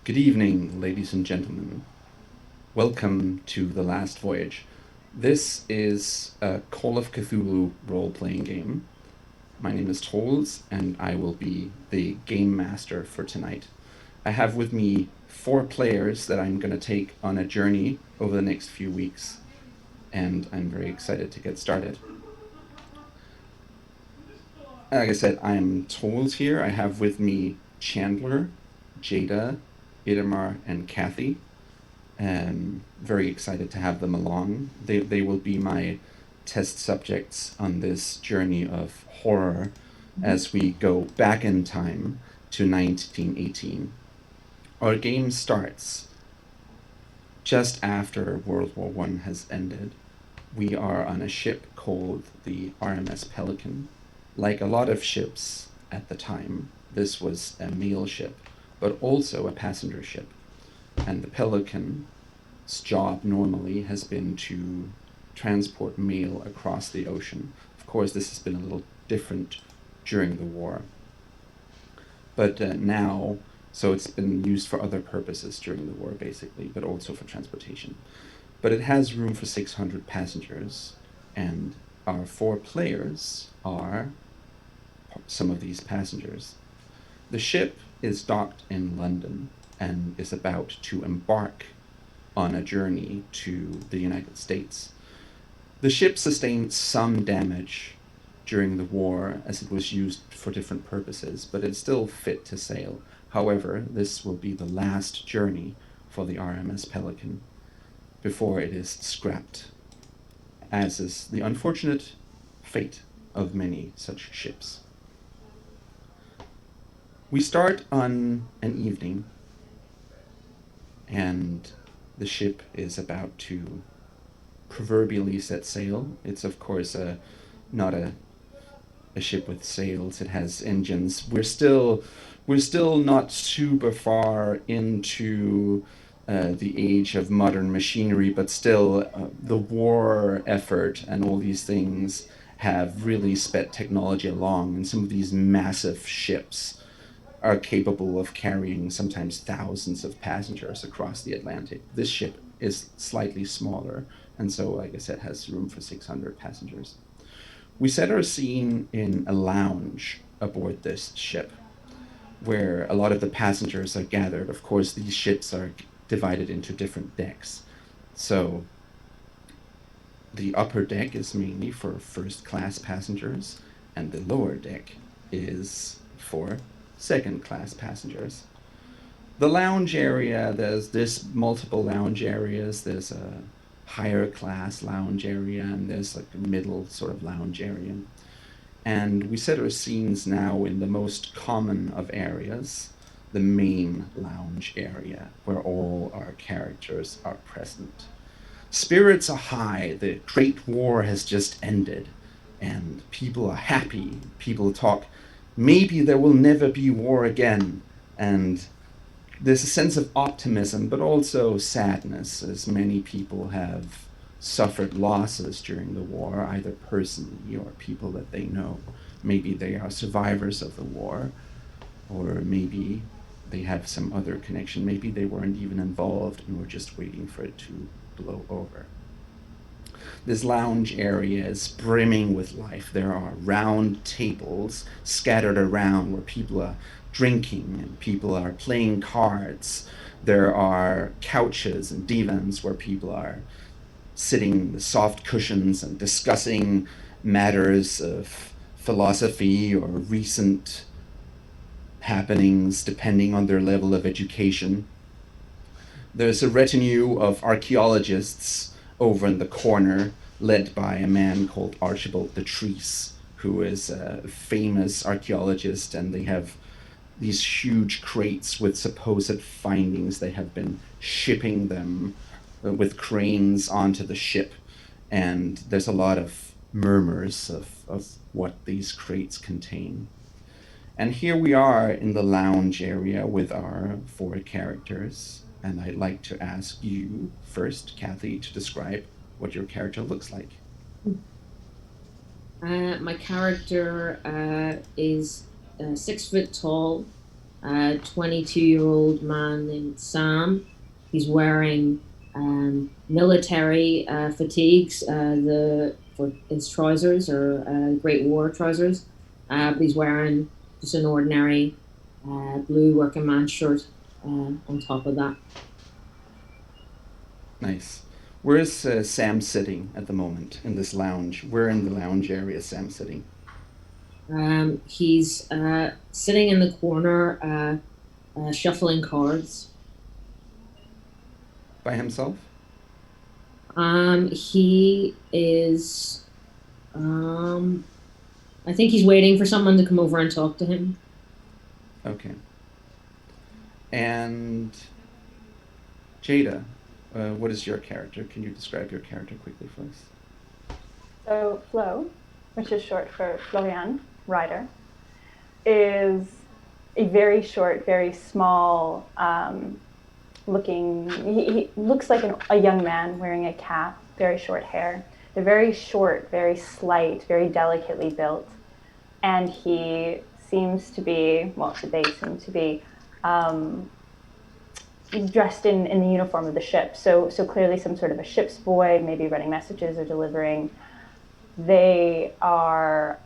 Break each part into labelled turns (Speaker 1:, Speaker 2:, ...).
Speaker 1: Good evening, ladies and gentlemen. Welcome to The Last Voyage. This is a Call of Cthulhu role-playing game. My name is Troels, and I will be the game master for tonight. I have with me 4 players that I'm going to take on a journey over the next few weeks, and I'm very excited to get started. Like I said, I'm Troels here. I have with me Chandler, Jada, Idamar, and Kathy. Very excited to have them along. They will be my test subjects on this journey of horror as we go back in time to 1918. Our game starts just after World War I has ended. We are on a ship called the RMS Pelican. Like a lot of ships at the time, this was a mail ship, but also a passenger ship. And the Pelican's job normally has been to transport mail across the ocean. Of course, this has been a little different during the war. But now, so it's been used for other purposes during the war, basically, but also for transportation. But it has room for 600 passengers, and our 4 players are some of these passengers. The ship is docked in London and is about to embark on a journey to the United States. The ship sustained some damage during the war as it was used for different purposes, but it's still fit to sail. However, this will be the last journey for the RMS Pelican before it is scrapped, as is the unfortunate fate of many such ships. We start on an evening, and the ship is about to proverbially set sail. It's of course not a ship with sails. It has engines. We're still not super far into the age of modern machinery, but still the war effort and all these things have really sped technology along, and some of these massive ships are capable of carrying sometimes thousands of passengers across the Atlantic. This ship is slightly smaller, and so, like I said, has room for 600 passengers. We set our scene in a lounge aboard this ship, where a lot of the passengers are gathered. Of course, these ships are divided into different decks. So the upper deck is mainly for first-class passengers, and the lower deck is for second-class passengers. The lounge area, there's multiple lounge areas. There's a higher class lounge area, and there's like a middle sort of lounge area. And we set our scenes now in the most common of areas, the main lounge area, where all our characters are present. Spirits are high. The Great War has just ended, and people are happy. People talk, maybe there will never be war again. And there's a sense of optimism, but also sadness, as many people have suffered losses during the war, either personally or people that they know. Maybe they are survivors of the war, or maybe they have some other connection. Maybe they weren't even involved and were just waiting for it to blow over. This lounge area is brimming with life. There are round tables scattered around where people are drinking and people are playing cards. There are couches and divans where people are sitting in the soft cushions and discussing matters of philosophy or recent happenings depending on their level of education. There's a retinue of archaeologists over in the corner, led by a man called Archibald de Treese, who is a famous archaeologist, and they have these huge crates with supposed findings. They have been shipping them with cranes onto the ship, and there's a lot of murmurs of what these crates contain. And here we are in the lounge area with our 4 characters, and I'd like to ask you first, Kathy, to describe what your character looks like.
Speaker 2: My character is 6 foot tall, a 22-year-old man named Sam. He's wearing military fatigues, the for his trousers or Great War trousers, but he's wearing just an ordinary blue working man shirt on top of that.
Speaker 1: Nice. Where is Sam sitting at the moment in this lounge? Where in the lounge area is Sam sitting?
Speaker 2: He's sitting in the corner, shuffling cards.
Speaker 1: By himself?
Speaker 2: He is. Um, I think he's waiting for someone to come over and talk to him.
Speaker 1: Okay. And Jada, what is your character? Can you describe your character quickly for us?
Speaker 3: So Flo, which is short for Florian, rider, is a very short, very small looking, he looks like a young man wearing a cap, very short hair. They're very short, very slight, very delicately built. And he seems to be, well, they seem to be dressed in the uniform of the ship. So clearly some sort of a ship's boy, maybe running messages or delivering. They are,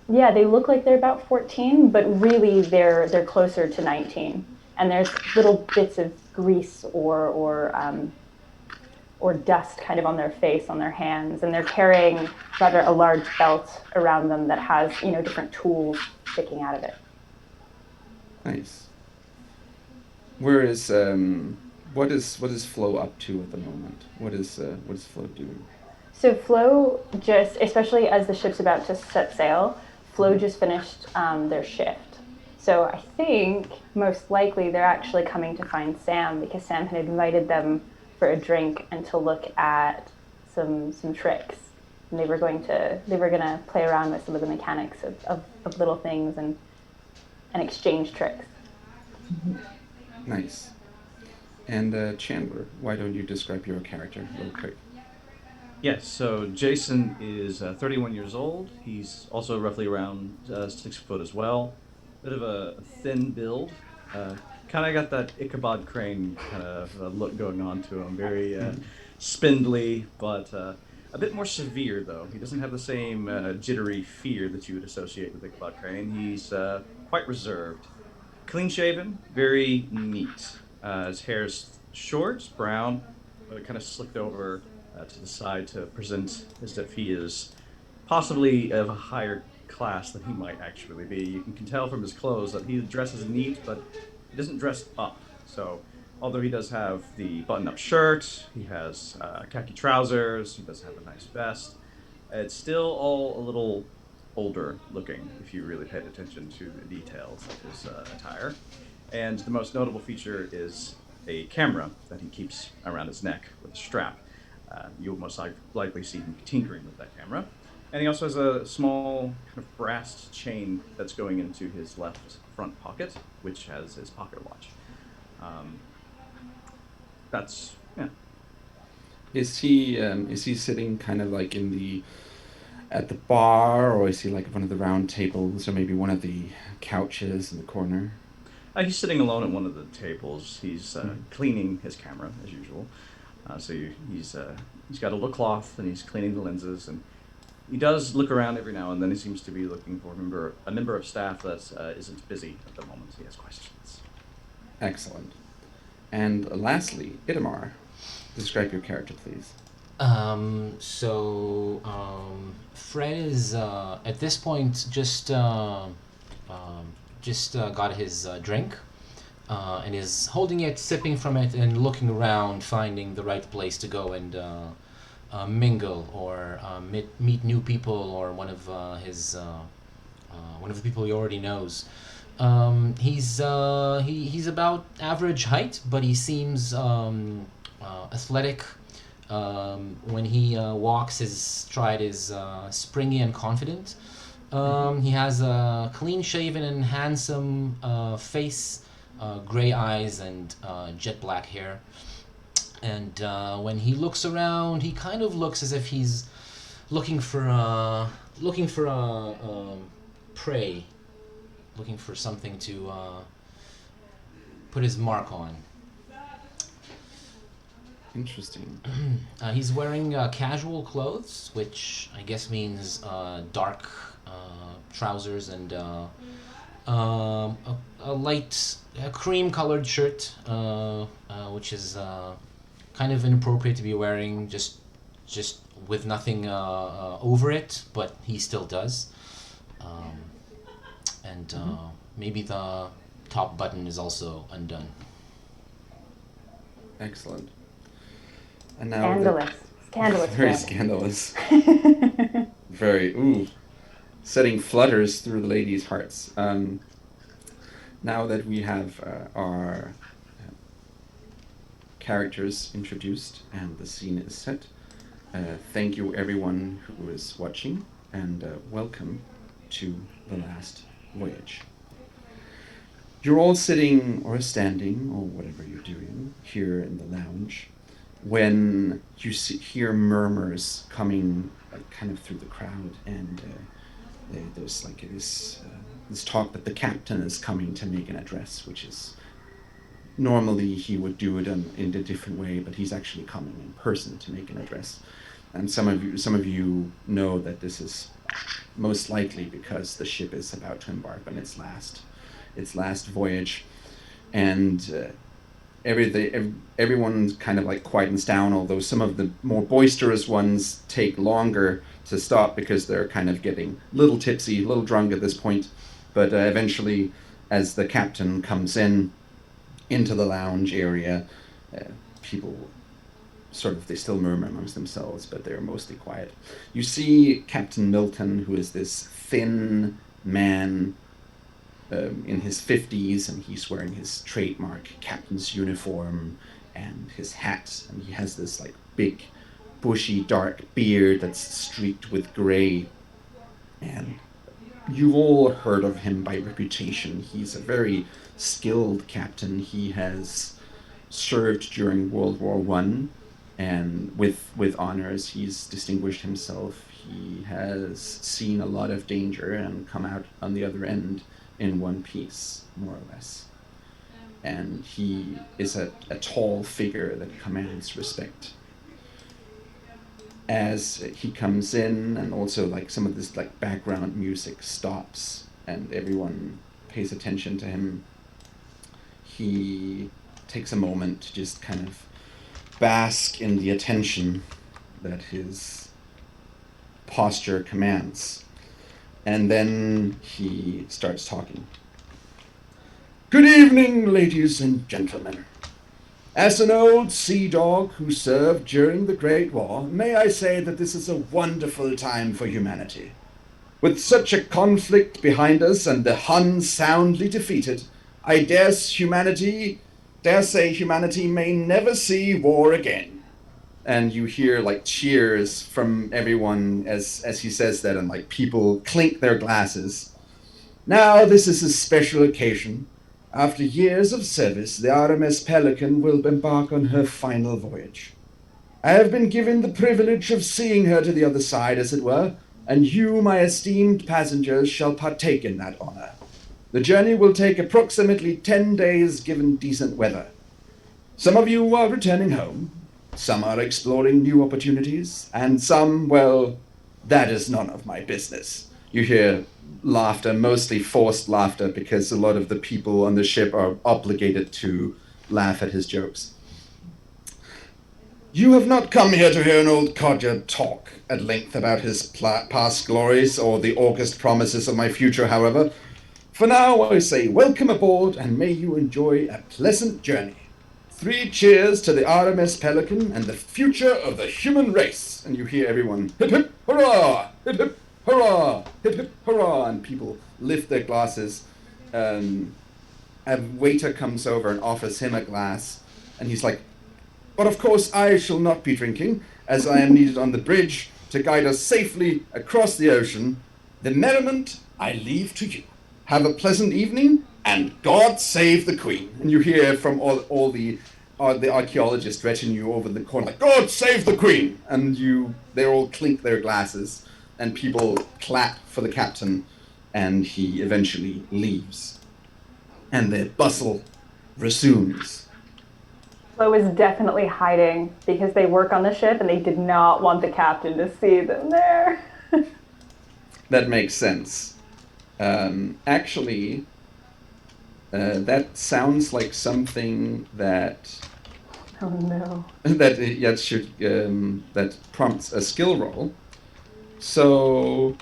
Speaker 3: yeah, they look like they're about 14, but really they're closer to 19. And there's little bits of grease or dust kind of on their face, on their hands, and they're carrying rather a large belt around them that has, different tools sticking out of it.
Speaker 1: Nice. Where is what is Flo up to at the moment? What is Flo doing?
Speaker 3: So Flo just, especially as the ship's about to set sail, Flo just finished their shift. So I think most likely they're actually coming to find Sam because Sam had invited them for a drink and to look at some tricks. And they were gonna play around with some of the mechanics of little things and exchange tricks.
Speaker 1: Nice. And Chandler, why don't you describe your character real quick?
Speaker 4: Yes, so Jason is 31 years old. He's also roughly around 6 foot as well. Bit of a thin build. Uh, kind of got that Ichabod Crane kind of look going on to him. Very spindly, but a bit more severe, though. He doesn't have the same jittery fear that you would associate with Ichabod Crane. He's quite reserved. Clean shaven, very neat. His hair's short, brown, but it kind of slicked over to the side to present as if he is possibly of a higher class than he might actually be. You can tell from his clothes that he dresses neat, but he doesn't dress up. So, although he does have the button-up shirt, he has khaki trousers, he does have a nice vest. It's still all a little older looking if you really paid attention to the details of his attire. And the most notable feature is a camera that he keeps around his neck with a strap. You'll most likely see him tinkering with that camera. And he also has a small kind of brass chain that's going into his left front pocket, which has his pocket watch. Um, yeah.
Speaker 1: Is he sitting kind of like in the at the bar, or is he like one of the round tables, or maybe one of the couches in the corner?
Speaker 4: He's sitting alone at one of the tables. He's
Speaker 1: Mm.
Speaker 4: cleaning his camera as usual. He's got a little cloth and he's cleaning the lenses, and he does look around every now and then. He seems to be looking for a member of staff that isn't busy at the moment. He has questions.
Speaker 1: Excellent. And lastly, Itamar, describe your character, please.
Speaker 5: Fred is at this point just got his drink and is holding it, sipping from it, and looking around, finding the right place to go and mingle or meet new people or one of the people he already knows. He's about average height, but he seems athletic. When he walks, his stride is springy and confident. He has a clean-shaven and handsome face, gray eyes, and jet black hair. And when he looks around, he kind of looks as if he's looking for a prey. looking for something to put his mark on.
Speaker 1: Interesting.
Speaker 5: He's wearing casual clothes, which I guess means dark trousers and a light cream-colored shirt, which is kind of inappropriate to be wearing just with nothing over it, but he still does. And maybe the top button is also undone.
Speaker 1: Excellent. And now
Speaker 3: Scandalous.
Speaker 1: very
Speaker 3: Fred.
Speaker 1: scandalous. Very setting flutters through the ladies' hearts. Now that we have our characters introduced and the scene is set, thank you everyone who is watching, and welcome to The Last Voyage. You're all sitting or standing or whatever you're doing here in the lounge when you hear murmurs coming kind of through the crowd, and there's like this talk that the captain is coming to make an address, which is normally he would do it in a different way, but he's actually coming in person to make an address. And some of you know that this is most likely because the ship is about to embark on its last voyage, and everyone kind of like quietens down, although some of the more boisterous ones take longer to stop because they're kind of getting a little tipsy, a little drunk at this point. But eventually, as the captain comes into the lounge area, people they still murmur amongst themselves, but they're mostly quiet. You see Captain Milton, who is this thin man in his 50s, and he's wearing his trademark captain's uniform and his hat, and he has this like big bushy dark beard that's streaked with gray, and you've all heard of him by reputation. He's a very skilled captain. He has served during World War I, and with honors. He's distinguished himself. He has seen a lot of danger and come out on the other end in one piece, more or less. And he is a tall figure that commands respect. As he comes in, and also like some of this like background music stops and everyone pays attention to him, he takes a moment to just kind of bask in the attention that his posture commands. And then he starts talking. Good evening, ladies and gentlemen. As an old sea dog who served during the Great War, may I say that this is a wonderful time for humanity. With such a conflict behind us and the Huns soundly defeated, I dare say humanity may never see war again. And you hear like cheers from everyone as he says that, and like people clink their glasses. Now this is a special occasion. After years of service, the RMS Pelican will embark on her final voyage. I have been given the privilege of seeing her to the other side, as it were, and you, my esteemed passengers, shall partake in that honor. The journey will take approximately 10 days given decent weather. Some of you are returning home, some are exploring new opportunities, and some, well, that is none of my business. You hear laughter, mostly forced laughter, because a lot of the people on the ship are obligated to laugh at his jokes. You have not come here to hear an old codger talk at length about his past glories or the august promises of my future, however. For now, I say welcome aboard, and may you enjoy a pleasant journey. 3 cheers to the RMS Pelican and the future of the human race. And you hear everyone, hip hip hurrah, hip hip hurrah, hip hip hurrah, and people lift their glasses. A waiter comes over and offers him a glass, and he's like, but of course I shall not be drinking, as I am needed on the bridge to guide us safely across the ocean. The merriment I leave to you. Have a pleasant evening, and God save the Queen. And you hear from all the archaeologist retinue over the corner, like, God save the Queen! And they all clink their glasses, and people clap for the captain. and he eventually leaves. And the bustle resumes.
Speaker 3: Flo is definitely hiding because they work on the ship and they did not want the captain to see them there.
Speaker 1: That makes sense. Actually, that sounds like something that
Speaker 3: Oh no.
Speaker 1: that prompts a skill roll. So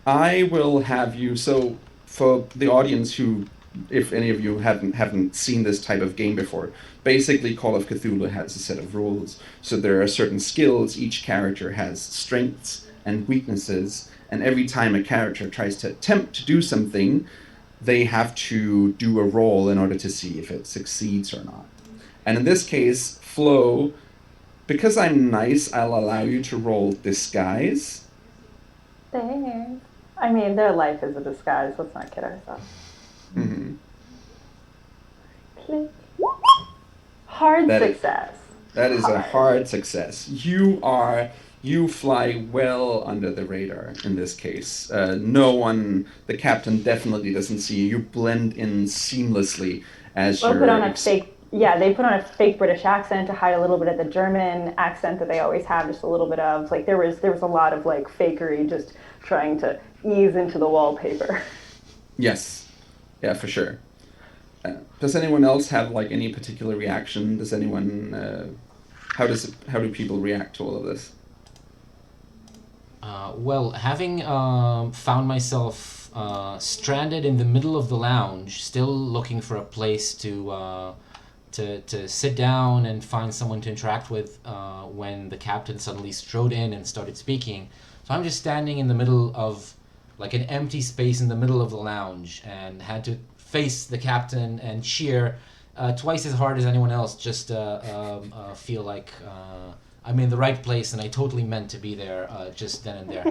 Speaker 1: I will have you. So for the audience who, if any of you haven't seen this type of game before, basically Call of Cthulhu has a set of rules. So there are certain skills. Each character has strengths and weaknesses, and every time a character tries to attempt to do something, they have to do a roll in order to see if it succeeds or not. And in this case, Flo, because I'm nice, I'll allow you to roll disguise.
Speaker 3: Thanks. I mean, their life is a disguise. Let's not kid ourselves.
Speaker 1: Mm-hmm.
Speaker 3: Click. Hard success.
Speaker 1: That is a hard success. You fly well under the radar in this case. No one, the captain definitely doesn't see you. You blend in seamlessly as
Speaker 3: Well,
Speaker 1: you're...
Speaker 3: put on a fake, yeah, they put on a fake British accent to hide a little bit of the German accent that they always have, just a little bit of, like, there was a lot of, like, fakery just trying to ease into the wallpaper.
Speaker 1: Yes. Yeah, for sure. Does anyone else have, like, any particular reaction? Does anyone... how do people react to all of this?
Speaker 5: Well, having found myself stranded in the middle of the lounge, still looking for a place to sit down and find someone to interact with, when the captain suddenly strode in and started speaking. So I'm just standing in the middle of like an empty space in the middle of the lounge and had to face the captain and cheer twice as hard as anyone else, just feel like I'm in the right place and I totally meant to be there just then and there.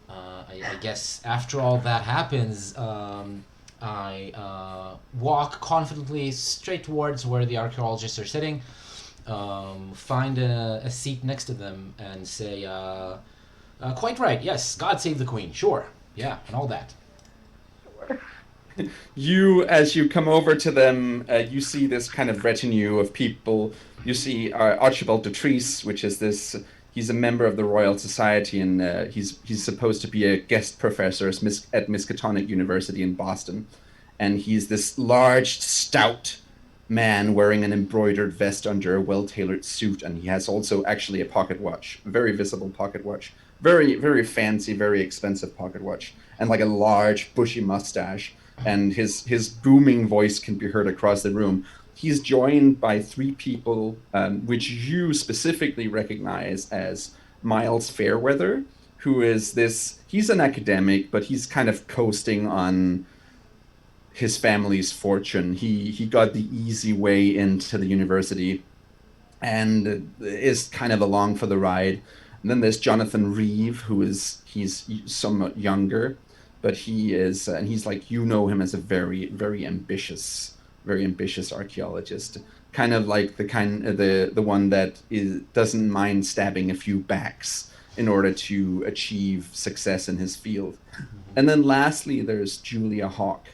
Speaker 5: I guess after all that happens, I walk confidently straight towards where the archaeologists are sitting, find a seat next to them and say, quite right, yes, God save the Queen, sure, yeah, and all that.
Speaker 1: As you come over to them, you see this kind of retinue of people. You see Archibald de Treese, which is this. He's a member of the Royal Society, and he's supposed to be a guest professor at Miskatonic University in Boston. And he's this large, stout man wearing an embroidered vest under a well-tailored suit, and he has also actually a pocket watch, a very visible pocket watch, very, very fancy, very expensive pocket watch, and like a large, bushy mustache. And his booming voice can be heard across the room. He's joined by three people, which you specifically recognize as Miles Fairweather, who is this... He's an academic, but he's kind of coasting on his family's fortune. He got the easy way into the university and is kind of along for the ride. And then there's Jonathan Reeve, he's somewhat younger, but he is, and he's like, you know him as a very, very ambitious archaeologist, kind of like the one that doesn't mind stabbing a few backs in order to achieve success in his field. And then lastly, there's Julia Hawk,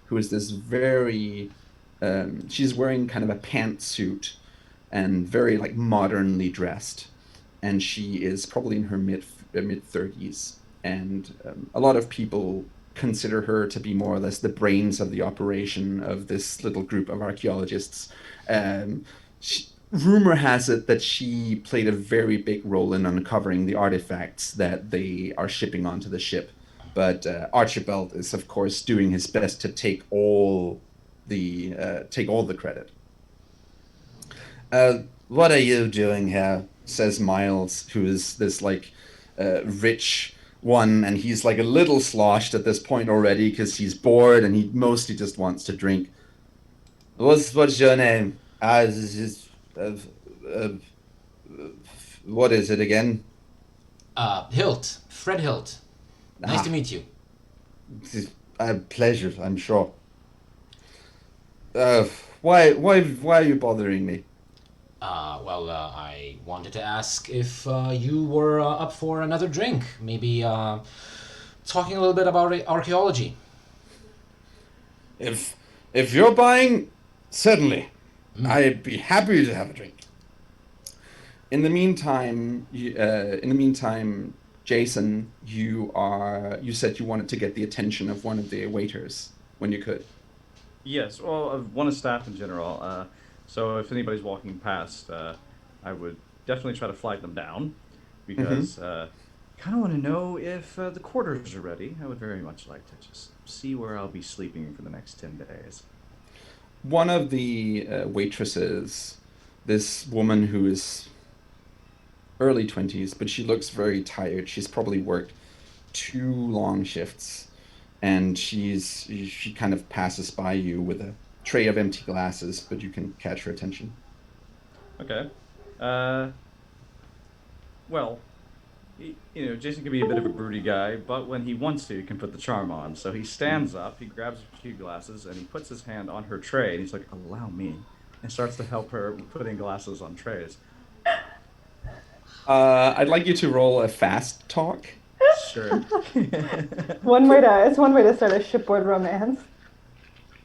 Speaker 1: who is this very, she's wearing kind of a pantsuit and very like modernly dressed, and she is probably in her mid 30s. And a lot of people consider her to be more or less the brains of the operation of this little group of archaeologists. Rumor has it that she played a very big role in uncovering the artifacts that they are shipping onto the ship. But Archibald is, of course, doing his best to take all the credit. What are you doing here? Says Miles, who is this like rich one, and he's like a little sloshed at this point already because he's bored and he mostly just wants to drink. What's your name? What is it again?
Speaker 5: Hilt, Fred Hilt. Nice to meet you.
Speaker 1: A pleasure, I'm sure. Why are you bothering me?
Speaker 5: Well, I wanted to ask if you were up for another drink. Maybe talking a little bit about archaeology.
Speaker 1: If you're buying, certainly, I'd be happy to have a drink. In the meantime, Jason, you said you wanted to get the attention of one of the waiters when you could.
Speaker 4: Yes, well, one of staff in general. So if anybody's walking past, I would definitely try to flag them down because kind of want to know if the quarters are ready. I would very much like to just see where I'll be sleeping for the next 10 days.
Speaker 1: One of the waitresses, this woman who is early 20s, but she looks very tired. She's probably worked 2 long shifts, and she kind of passes by you with a tray of empty glasses, but you can catch her attention.
Speaker 4: Okay. Well, Jason can be a bit of a broody guy, but when he wants to, he can put the charm on. So he stands up, he grabs a few glasses, and he puts his hand on her tray, and he's like, "Allow me," and starts to help her putting glasses on trays.
Speaker 1: I'd like you to roll a fast talk.
Speaker 4: Sure.
Speaker 3: It's one way to start a shipboard romance.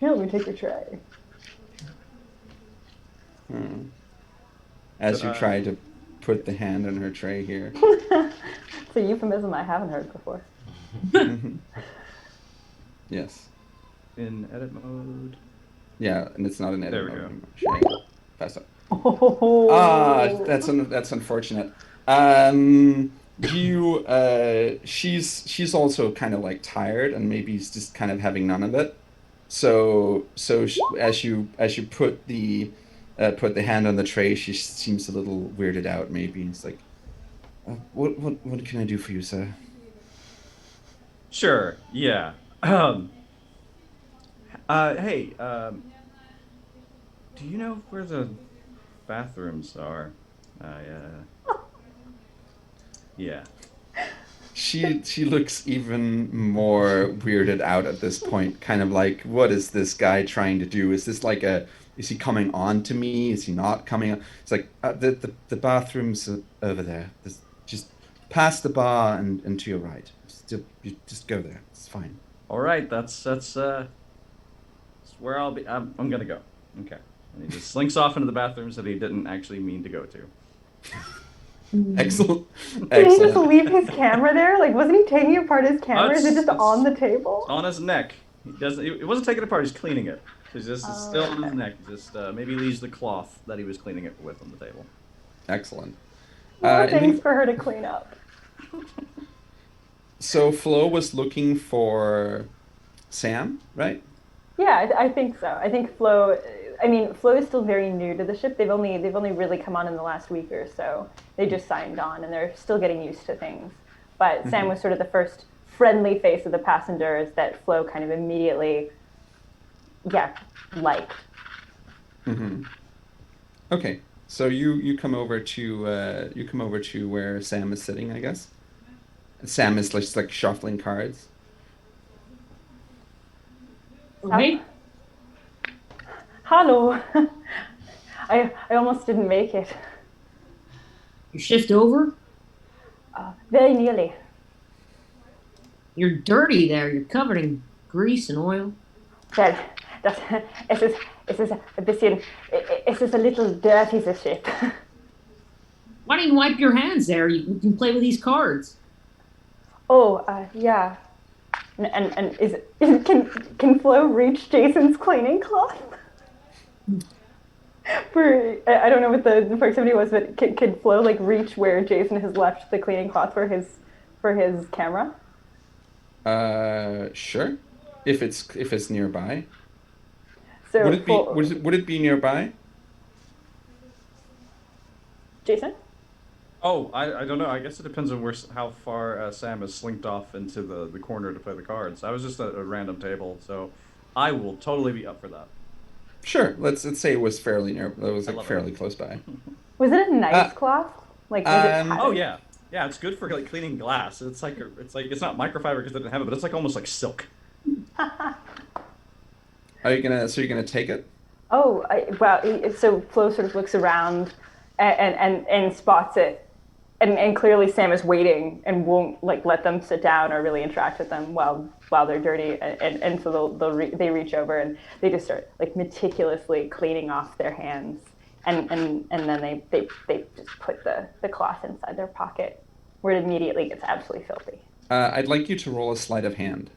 Speaker 3: Here, let me take your tray.
Speaker 1: As you try to put the hand on her tray here.
Speaker 3: It's a euphemism I haven't heard before.
Speaker 1: Yes.
Speaker 4: In edit mode.
Speaker 1: Yeah, and it's not an edit
Speaker 4: There we
Speaker 1: mode
Speaker 4: go.
Speaker 1: anymore. Shame. Fast up. That's unfortunate. She's also kind of like tired, and maybe he's just kind of having none of it. So as you put the hand on the tray, she seems a little weirded out. Maybe it's like, what can I do for you, sir?
Speaker 4: Sure. Yeah. Hey. Do you know where the bathrooms are? Yeah.
Speaker 1: She looks even more weirded out at this point, kind of like, what is this guy trying to do? Is this like is he coming on to me? Is he not coming on? It's like, the bathrooms are over there. Just past the bar and to your right. You just go there. It's fine.
Speaker 4: All right. That's where I'll be. I'm gonna go. Okay. And he just slinks off into the bathrooms that he didn't actually mean to go to.
Speaker 1: Excellent.
Speaker 3: Did he just leave his camera there? Like, wasn't he taking apart his camera? Is it just on the table?
Speaker 4: On his neck. He wasn't taking it apart. He's cleaning it. It's still on his neck. Just maybe leaves the cloth that he was cleaning it with on the table.
Speaker 1: Excellent.
Speaker 3: More things for her to clean up.
Speaker 1: So Flo was looking for Sam, right?
Speaker 3: Yeah, I think so. I think Flo is still very new to the ship. They've only really come on in the last week or so. They just signed on, and they're still getting used to things. But Sam was sort of the first friendly face of the passengers that Flo kind of immediately, liked.
Speaker 1: Mm-hmm. Okay, so you come over to where Sam is sitting, I guess. Sam is just like shuffling cards.
Speaker 2: Okay.
Speaker 3: Hello. I almost didn't make it.
Speaker 2: Your shift over?
Speaker 3: Very nearly.
Speaker 2: You're dirty there. You're covered in grease and oil.
Speaker 3: Well, es ist ein bisschen, es ist a little dirty, the ship.
Speaker 2: Why don't you wipe your hands there? You can play with these cards.
Speaker 3: Oh, yeah. And can Flo reach Jason's cleaning cloth? I don't know what the proximity was, but could Flo like reach where Jason has left the cleaning cloth for his camera?
Speaker 1: Sure. If it's nearby.
Speaker 3: So
Speaker 1: would it be nearby?
Speaker 3: Jason?
Speaker 4: Oh, I don't know. I guess it depends on how far Sam has slinked off into the corner to play the cards. I was just at a random table, so I will totally be up for that.
Speaker 1: Sure. Let's say it was fairly near. It was like fairly close by.
Speaker 3: Was it a nice cloth? Like was it patterned?
Speaker 4: Oh yeah, it's good for like cleaning glass. It's not microfiber because they didn't have it, but it's like almost like silk.
Speaker 1: You're gonna take it?
Speaker 3: Oh, so Flo sort of looks around and spots it And clearly Sam is waiting and won't like let them sit down or really interact with them while they're dirty, and so they reach over and they just start like meticulously cleaning off their hands, and then they just put the cloth inside their pocket where it immediately gets absolutely filthy.
Speaker 1: I'd like you to roll a sleight of hand.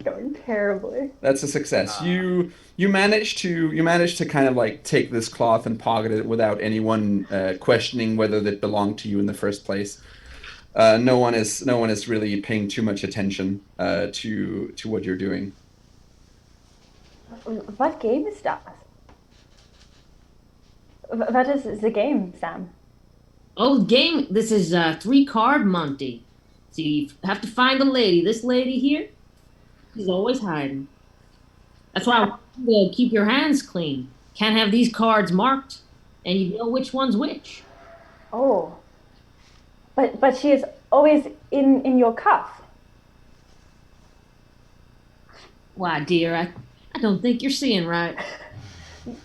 Speaker 3: Going terribly.
Speaker 1: That's a success. You manage to kind of like take this cloth and pocket it without anyone questioning whether it belonged to you in the first place. No one is really paying too much attention to what you're doing.
Speaker 3: What game is that? What is the game, Sam?
Speaker 2: Oh, game. This is 3-card Monty. So you have to find the lady. This lady here, she's always hiding. That's why I want you to keep your hands clean. Can't have these cards marked, and you know which one's which.
Speaker 3: Oh. But she is always in your cuff.
Speaker 2: Why, dear, I don't think you're seeing right.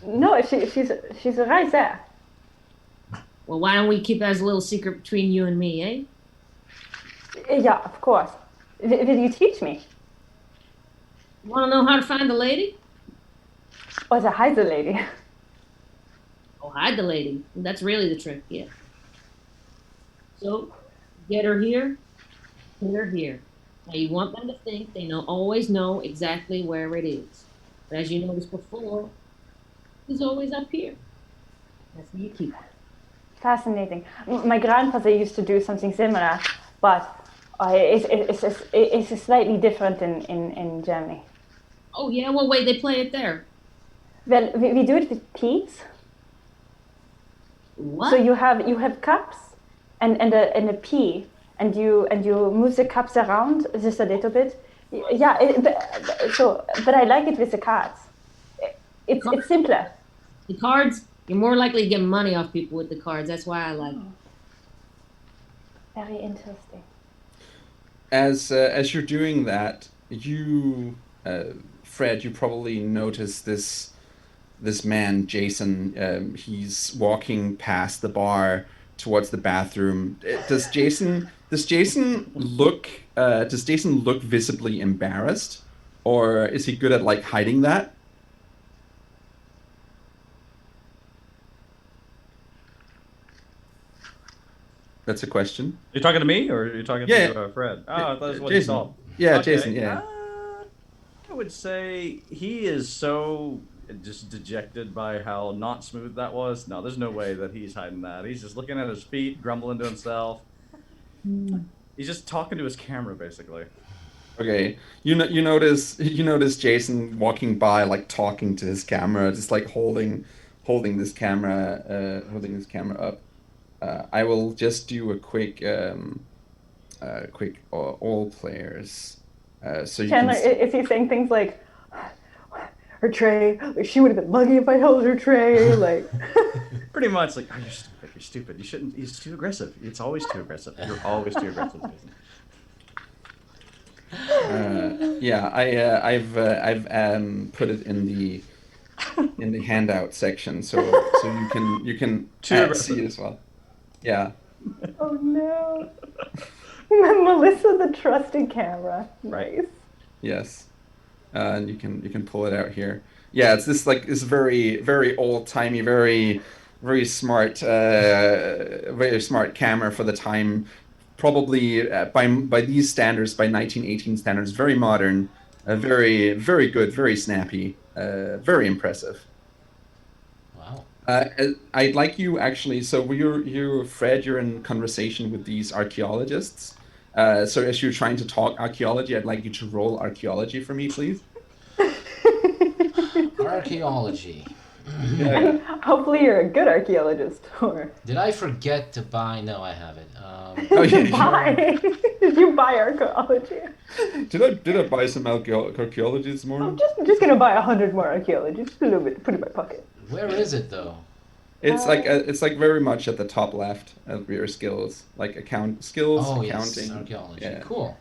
Speaker 3: No, she's right there.
Speaker 2: Well, why don't we keep that as a little secret between you and me, eh?
Speaker 3: Yeah, of course. Will you teach me?
Speaker 2: You want to know how to find the lady?
Speaker 3: Or to hide the lady?
Speaker 2: Oh, hide the lady. That's really the trick, yeah. So, get her here, put her here. Now, you want them to think they always know exactly where it is. But as you noticed before, it's always up here. That's where you keep it.
Speaker 3: Fascinating. My grandfather used to do something similar, but it's slightly different in Germany.
Speaker 2: Oh, yeah? What way they play it there?
Speaker 3: Well, we do it with peas.
Speaker 2: What?
Speaker 3: So you have cups and a pea, and you move the cups around just a little bit. Yeah, but I like it with the cards. It's simpler.
Speaker 2: The cards, you're more likely to get money off people with the cards. That's why I like it.
Speaker 3: Very interesting.
Speaker 1: As you're doing that, you, Fred, you probably notice this man, Jason. He's walking past the bar towards the bathroom. Does Jason look visibly embarrassed, or is he good at like hiding that? That's a question.
Speaker 4: You're talking to me, or are you talking to Fred? Oh, I thought that's what
Speaker 1: Jason.
Speaker 4: you saw.
Speaker 1: Yeah,
Speaker 4: Okay.
Speaker 1: Jason. Yeah.
Speaker 4: I would say he is so just dejected by how not smooth that was. No, there's no way that he's hiding that. He's just looking at his feet, grumbling to himself. He's just talking to his camera, basically.
Speaker 1: Okay, you notice Jason walking by, like talking to his camera, just like holding this camera up. I will just do a quick all players. So you
Speaker 3: Chandler,
Speaker 1: can.
Speaker 3: is he saying things like, her tray, like she would have been lucky if I held her tray, like.
Speaker 4: Pretty much like, oh, you're stupid. You're stupid. You shouldn't. He's too aggressive. It's always too aggressive. You're always too aggressive, Jason.
Speaker 1: Yeah, I've put it in the handout section, so you can see it as well. Yeah.
Speaker 3: Oh no. Melissa, the trusted camera. Nice.
Speaker 1: Yes. And you can pull it out here. Yeah, it's this like this very very old timey, very smart camera for the time. Probably by these standards, by 1918 standards, very modern, very good, very snappy, very impressive.
Speaker 5: Wow.
Speaker 1: I'd like you actually. So you're Fred. You're in conversation with these archaeologists. So as you're trying to talk archaeology, I'd like you to roll archaeology for me, please.
Speaker 5: Archaeology.
Speaker 3: And hopefully you're a good archaeologist. Or
Speaker 5: Did I forget to buy? No, I haven't.
Speaker 1: Oh, yeah,
Speaker 3: Did you buy? Did you buy archaeology?
Speaker 1: Did I buy some archaeology this morning?
Speaker 3: I'm just gonna buy 100 more archaeology, just a little bit, put it in my pocket.
Speaker 5: Where is it though?
Speaker 1: It's like very much at the top left of your skills, like skills,
Speaker 5: Oh
Speaker 1: accounting.
Speaker 5: yes, archaeology.
Speaker 1: Yeah.
Speaker 5: Cool.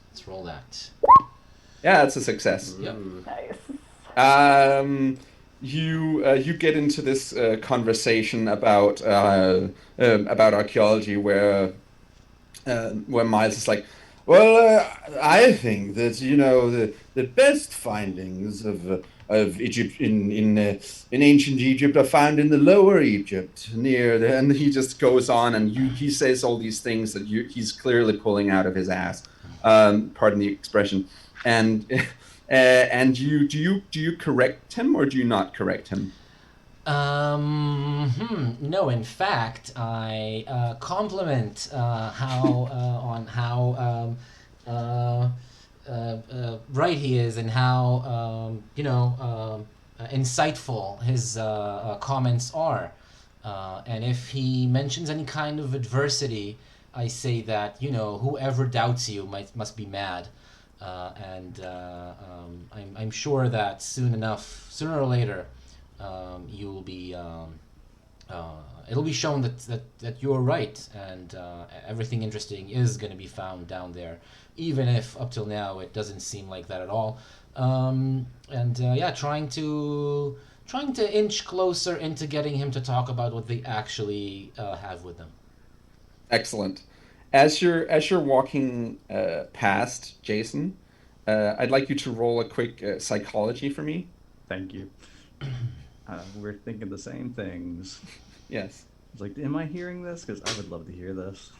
Speaker 5: Let's roll that.
Speaker 1: Yeah, it's a success.
Speaker 5: Yep.
Speaker 3: Nice.
Speaker 1: you get into this conversation about archaeology where Miles is like, well, I think that the best findings of Egypt in ancient Egypt are found in the Lower Egypt and he just goes on and he says all these things that he's clearly pulling out of his ass. Pardon the expression, and and do you correct him or do you not correct him?
Speaker 5: No, in fact, I compliment how on how right he is and how insightful his comments are. And if he mentions any kind of adversity, I say that whoever doubts you must be mad. I'm sure that sooner or later, you will be it'll be shown that you're right, and everything interesting is going to be found down there, even if up till now it doesn't seem like that at all. Trying to inch closer into getting him to talk about what they actually have with them.
Speaker 1: Excellent. As you're walking past Jason, I'd like you to roll a quick psychology for me.
Speaker 4: Thank you. We're thinking the same things.
Speaker 1: Yes.
Speaker 4: It's like, am I hearing this? Because I would love to hear this.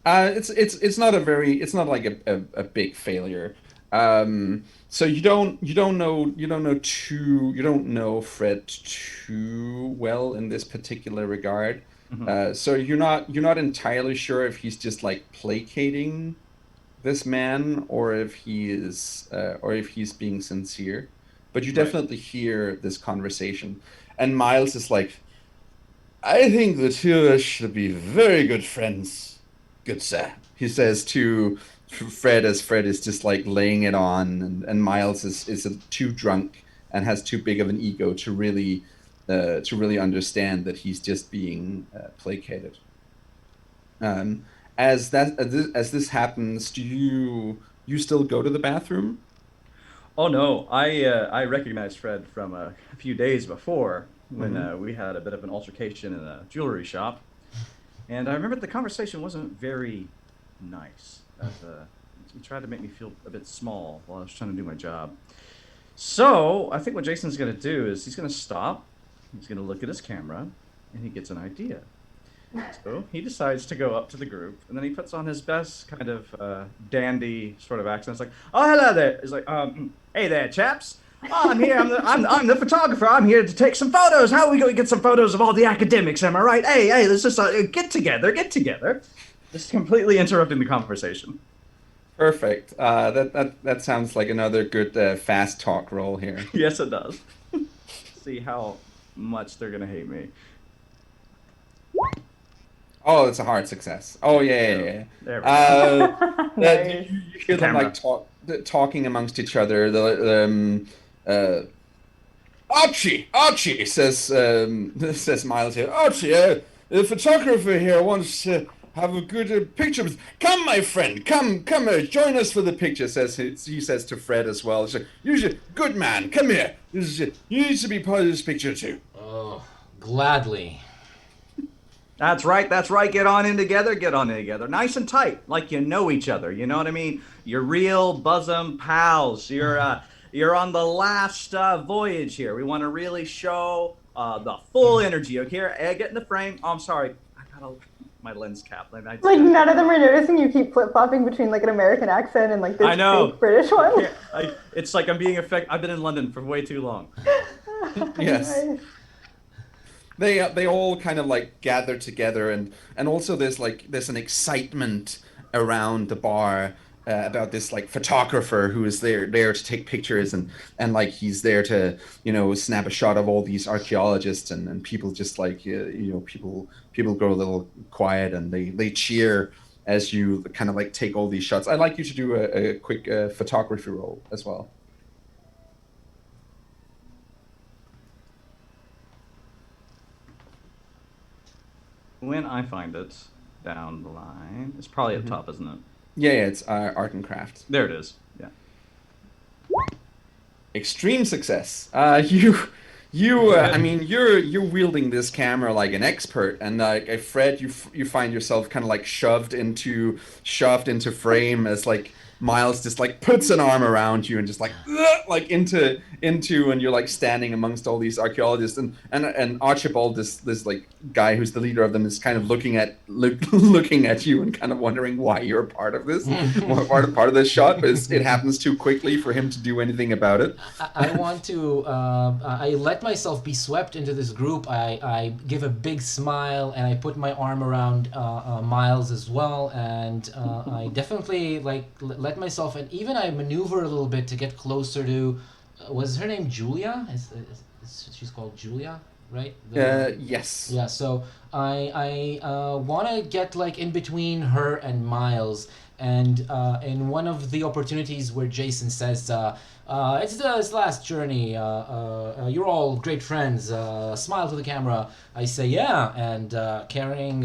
Speaker 1: It's not like a big failure. So you don't know Fred too well in this particular regard.
Speaker 4: Mhm.
Speaker 1: So you're not entirely sure if he's just like placating this man or if he's being sincere. But you
Speaker 4: Right.
Speaker 1: definitely hear this conversation, and Miles is like, I think the two of us should be very good friends, good sir. He says to Fred as Fred is just like laying it on, and Miles is too drunk and has too big of an ego to really understand that he's just being placated. Um, as this happens, do you still go to the bathroom?
Speaker 4: Oh no, I recognized Fred from a few days before when
Speaker 1: Hmm.
Speaker 4: we had a bit of an altercation in a jewelry shop, and I remember the conversation wasn't very nice. As he tried to make me feel a bit small while I was trying to do my job. So I think what Jason's gonna do is he's gonna stop, he's gonna look at his camera, and he gets an idea. So he decides to go up to the group, and then he puts on his best kind of dandy sort of accent. It's like, "Oh, hello there." It's like, "Hey there, chaps. Oh, I'm here. I'm the photographer. I'm here to take some photos. How are we going to get some photos of all the academics? Am I right? Hey, let's just get together, get together." Just completely interrupting the conversation.
Speaker 1: Perfect. That sounds like another good fast talk roll here.
Speaker 4: Yes, it does. See how much they're gonna hate me.
Speaker 1: Oh, it's a hard success. Oh yeah, yeah, yeah.
Speaker 4: There we go.
Speaker 1: That
Speaker 3: Nice.
Speaker 1: you hear
Speaker 4: The
Speaker 1: them like
Speaker 4: camera.
Speaker 1: talking amongst each other. Archie says says Miles here. Archie, the photographer here wants to have a good picture. Come, my friend, come, join us for the picture. He says to Fred as well. So, you should, good man, come here. You need to be part of this picture too.
Speaker 5: Oh, gladly.
Speaker 4: That's right. That's right. Get on in together. Get on in together. Nice and tight, like you know each other. You know what I mean? You're real bosom pals. You're on the last voyage here. We want to really show the full energy. Okay, get in the frame. Oh, I'm sorry. I got my lens cap.
Speaker 3: Like none of them are noticing you keep flip flopping between like an American accent and like this
Speaker 4: I know.
Speaker 3: fake British one.
Speaker 4: It's like I'm being affected. I've been in London for way too long.
Speaker 1: Yes.
Speaker 3: Nice.
Speaker 1: They all kind of like gather together, and also there's an excitement around the bar about this like photographer who is there to take pictures, and like he's there to snap a shot of all these archaeologists, and people just like people go a little quiet and they cheer as you kind of like take all these shots. I'd like you to do a quick photography roll as well.
Speaker 4: When I find it down the line, it's probably at the
Speaker 1: Mhm.
Speaker 4: top, isn't it?
Speaker 1: Yeah, it's art and craft.
Speaker 4: There it is. Yeah.
Speaker 1: Extreme success. I mean, you're wielding this camera like an expert, and like Fred, you find yourself kind of like shoved into frame as like Miles just like puts an arm around you and just like "Ugh," like into, and you're like standing amongst all these archaeologists, and Archibald, this like guy who's the leader of them, is kind of looking at you and kind of wondering why you're part of this, part of this shot, but it happens too quickly for him to do anything about it.
Speaker 5: I want to. I let myself be swept into this group. I give a big smile and I put my arm around Miles as well, and I definitely like let myself, and even I maneuver a little bit to get closer to. Was her name Julia? She's called Julia, right?
Speaker 1: Yes.
Speaker 5: Yeah. So I want to get like in between her and Miles. And in one of the opportunities where Jason says, it's this last journey, you're all great friends, smile to the camera, I say, yeah, and carrying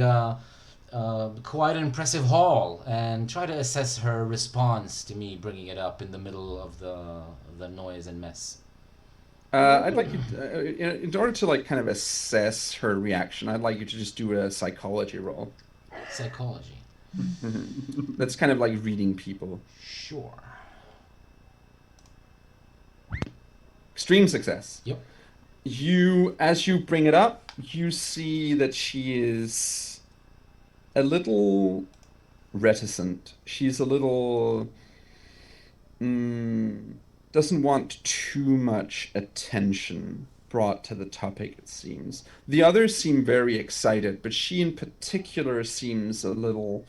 Speaker 5: quite an impressive haul, and try to assess her response to me bringing it up in the middle of the noise and mess.
Speaker 1: I'd like you, in order to like kind of assess her reaction, I'd like you to just do a psychology roll.
Speaker 5: Psychology.
Speaker 1: That's kind of like reading people.
Speaker 5: Sure.
Speaker 1: Extreme success.
Speaker 5: Yep.
Speaker 1: As you bring it up, you see that she is a little reticent. She's a little doesn't want too much attention brought to the topic, it seems. The others seem very excited, but she in particular seems a little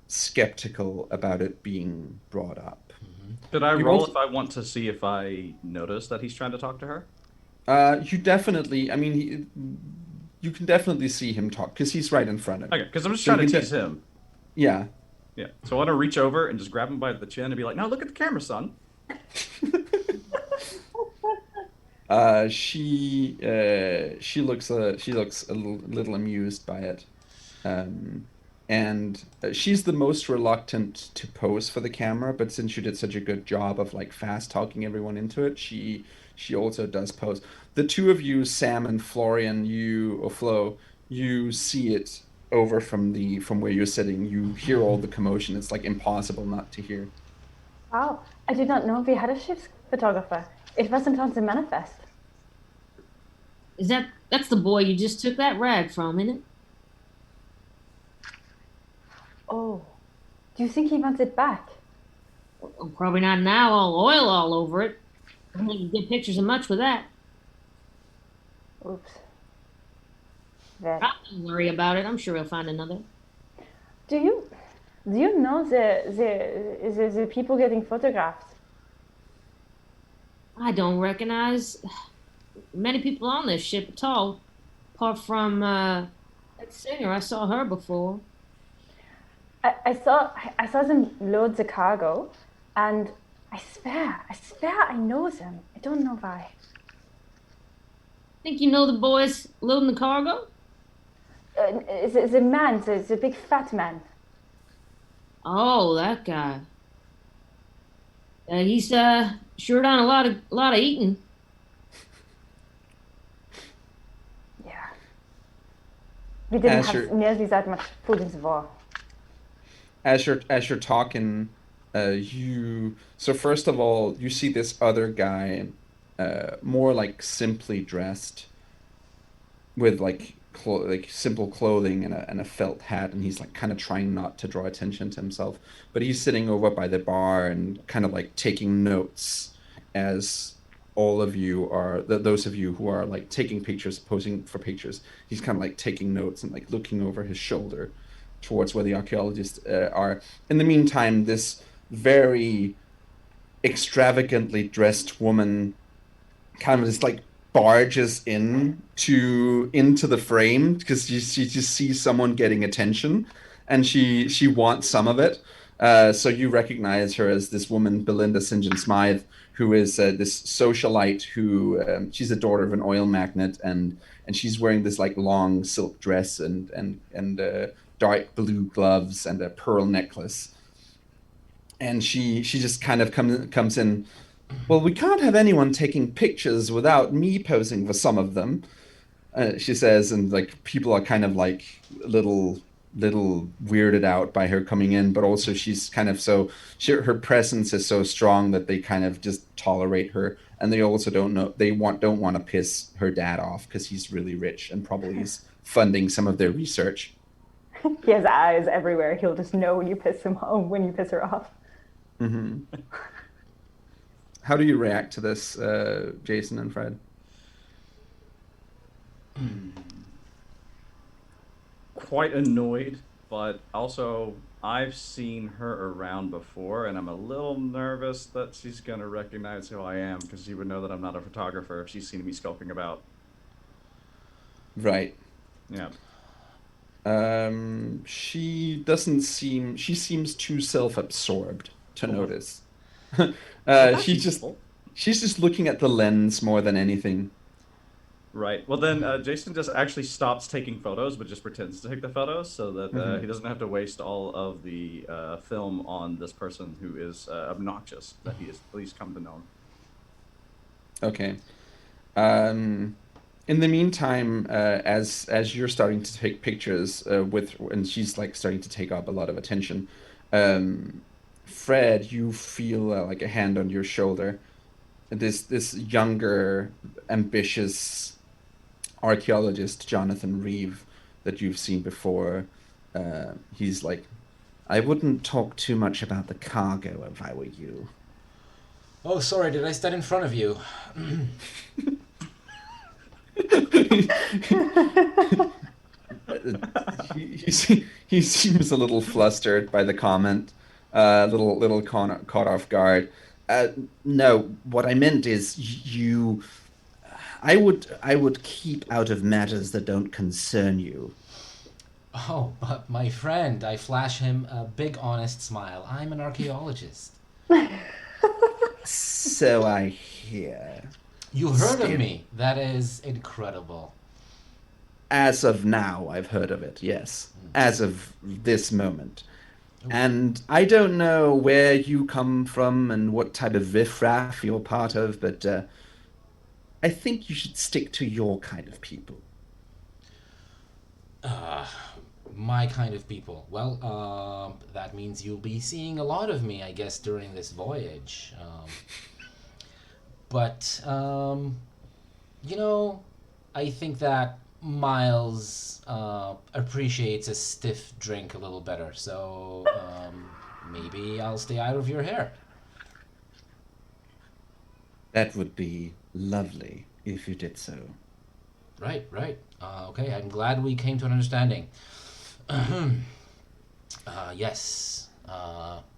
Speaker 1: skeptical about it being brought up.
Speaker 4: Could I
Speaker 1: You
Speaker 4: roll
Speaker 1: also-
Speaker 4: if I want to see if I notice that he's trying to talk to her?
Speaker 1: You definitely, I mean, you can definitely see him talk because he's right in front of you.
Speaker 4: Okay, because I'm just
Speaker 1: So you
Speaker 4: trying to
Speaker 1: can
Speaker 4: tease him.
Speaker 1: Yeah.
Speaker 4: Yeah. So I want to reach over and just grab him by the chin and be like, "Now look at the camera, son."
Speaker 1: She looks a little amused by it, and she's the most reluctant to pose for the camera. But since you did such a good job of like fast talking everyone into it, she also does pose. The two of you, Sam and Florian, Flo, you see it over from where you're sitting. You hear all the commotion. It's like impossible not to hear.
Speaker 3: Wow, I did not know we had a ship's photographer. It wasn't on the manifest.
Speaker 2: That's the boy you just took that rag from, isn't it?
Speaker 3: Oh, do you think he wants it back?
Speaker 2: Well, probably not now, all oil all over it. I don't think you get pictures of much with that.
Speaker 3: Oops. Well,
Speaker 2: Don't worry about it. I'm sure he'll find another.
Speaker 3: do you know the people getting photographed?
Speaker 2: I don't recognize many people on this ship at all, apart from that singer. I saw her before.
Speaker 3: I saw them load the cargo, and I swear I know them. I don't know why.
Speaker 2: Think you know the boys loading the cargo?
Speaker 3: The man, the big fat man.
Speaker 2: Oh, that guy. He's sure done a lot of eating.
Speaker 3: Yeah. We didn't
Speaker 1: Asher-
Speaker 3: have nearly that much food in the war.
Speaker 1: As you're talking, so first of all, you see this other guy, more like simply dressed, with like simple clothing and a felt hat, and he's like kind of trying not to draw attention to himself, but he's sitting over by the bar and kind of like taking notes as all of you are those of you who are like taking pictures, posing for pictures. He's kind of like taking notes and like looking over his shoulder towards where the archaeologists are. In the meantime, this very extravagantly dressed woman kind of just like barges into the frame because she just sees someone getting attention, and she wants some of it. So you recognize her as this woman, Belinda St. John Smythe, who is this socialite who she's a daughter of an oil magnate, and she's wearing this like long silk dress and dark blue gloves and a pearl necklace. And she just kind of comes in Well, we can't have anyone taking pictures without me posing for some of them. She says, and like people are kind of like little weirded out by her coming in, but also she's kind of her presence is so strong that they kind of just tolerate her, and they also don't want to piss her dad off because he's really rich and probably is funding some of their research.
Speaker 3: He has eyes everywhere. He'll just know when you piss him off, when you piss her off.
Speaker 1: Hmm. How do you react to this, Jason and Fred?
Speaker 4: Quite annoyed, but also I've seen her around before, and I'm a little nervous that she's gonna recognize who I am because she would know that I'm not a photographer if she's seen me skulking about.
Speaker 1: Right.
Speaker 4: Yeah.
Speaker 1: She seems too self-absorbed to
Speaker 4: Oh,
Speaker 1: notice.
Speaker 4: that's
Speaker 1: She just
Speaker 4: useful.
Speaker 1: she's just looking at the lens more than anything.
Speaker 4: Right. Well, then Jason just actually stops taking photos, but just pretends to take the photos so that he
Speaker 1: Hmm.
Speaker 4: doesn't have to waste all of the film on this person who is obnoxious that he has at least come to know.
Speaker 1: Okay. Um, in the meantime, as you're starting to take pictures and she's like starting to take up a lot of attention, um, Fred, you feel like a hand on your shoulder. This younger, ambitious archaeologist, Jonathan Reeve, that you've seen before. He's like, I wouldn't talk too much about the cargo if I were you.
Speaker 5: Oh, sorry, did I stand in front of you?
Speaker 1: He seems a little flustered by the comment, little caught off guard. Uh, no, what I meant is you. I would keep out of matters that don't concern you.
Speaker 5: Oh, but my friend, I flash him a big honest smile. I'm an archaeologist.
Speaker 1: So I hear.
Speaker 5: You heard of
Speaker 1: Still,
Speaker 5: me. That is incredible.
Speaker 1: as of now, I've heard of it. Yes, as of this moment.
Speaker 5: Oh,
Speaker 1: And I don't know where you come from and what type of riffraff you're part of, but I think you should stick to your kind of people.
Speaker 5: my kind of people. Well, that means you'll be seeing a lot of me, I guess, during this voyage. But you know, I think that Miles appreciates a stiff drink a little better, so maybe I'll stay out of your hair.
Speaker 1: That would be lovely if you did so.
Speaker 5: Right, right. Okay, I'm glad we came to an understanding. Yes,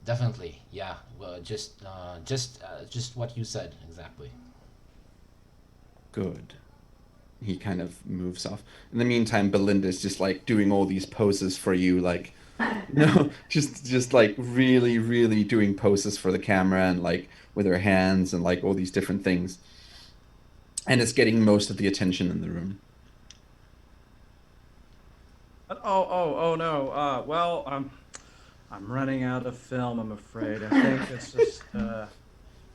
Speaker 5: definitely. Yeah, well, just what you said exactly.
Speaker 1: Good. He kind of moves off. In the meantime, Belinda's just like doing all these poses for you, like just like really doing poses for the camera and like with her hands and like all these different things. And it's getting most of the attention in the room.
Speaker 4: Oh no. Well, I'm running out of film. I'm afraid. I think it's just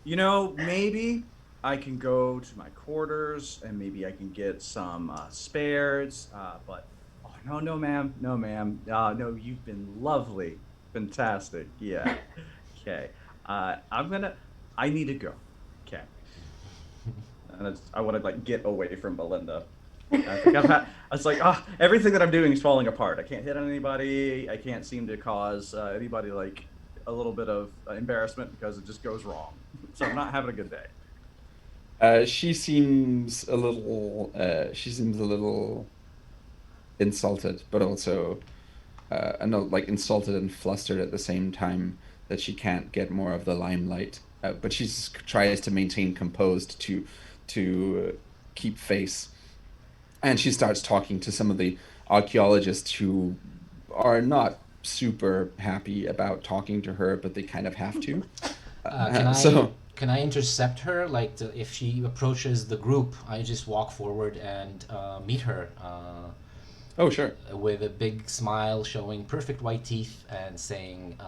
Speaker 4: maybe I can go to my quarters and maybe I can get some spares. But oh no, no, ma'am, no, ma'am. No, you've been lovely, fantastic. Yeah. Okay. I'm gonna. I need to go. Okay. And I want to like get away from Belinda. I think I've had. It's like everything that I'm doing is falling apart. I can't hit on anybody. I can't seem to cause anybody like a little bit of embarrassment because it just goes wrong. So I'm not having a good day.
Speaker 1: She seems a little insulted, but also no, like insulted and flustered at the same time that she can't get more of the limelight. But she just tries to maintain composed to keep face, and she starts talking to some of the archaeologists who are not super happy about talking to her, but they kind of have to.
Speaker 5: Uh, can I
Speaker 1: So,
Speaker 5: can I intercept her? Like, if she approaches the group, I just walk forward and meet her
Speaker 1: oh sure.
Speaker 5: with a big smile, showing perfect white teeth, and saying,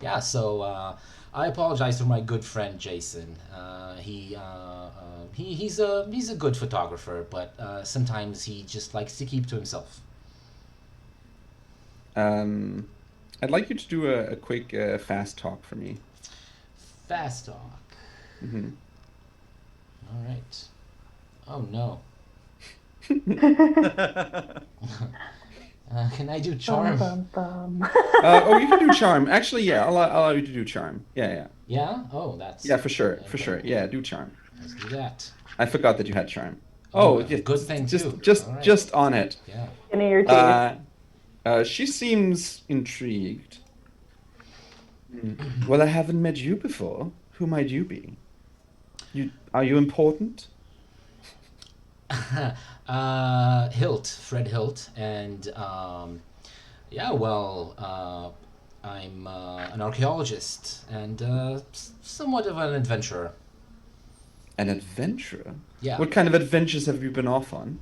Speaker 5: Yeah, so I apologize to my good friend Jason. He's a good photographer, but sometimes he just likes to keep to himself.
Speaker 1: I'd like you to do a quick fast talk for me.
Speaker 5: Fast talk.
Speaker 1: Hmm.
Speaker 5: All right. Oh no. Can I do charm?
Speaker 3: Bum, bum, bum.
Speaker 1: Oh, you can do charm. Actually, yeah, I'll allow you to do charm. Yeah.
Speaker 5: Yeah. Oh, that's
Speaker 1: Yeah, for sure.
Speaker 5: okay.
Speaker 1: Yeah, do charm.
Speaker 5: Let's do that.
Speaker 1: I forgot that you had charm.
Speaker 5: Oh,
Speaker 1: Oh,
Speaker 5: a good thing too.
Speaker 1: just,
Speaker 5: All right.
Speaker 1: just on it.
Speaker 5: Yeah.
Speaker 3: Skin of your teeth.
Speaker 1: She seems intrigued. Well, I haven't met you before. Who might you be? Are you important?
Speaker 5: Fred Hilt, and yeah, well, I'm an archaeologist and somewhat of an adventurer.
Speaker 1: An adventurer?
Speaker 5: Yeah.
Speaker 1: What kind of adventures have you been off on?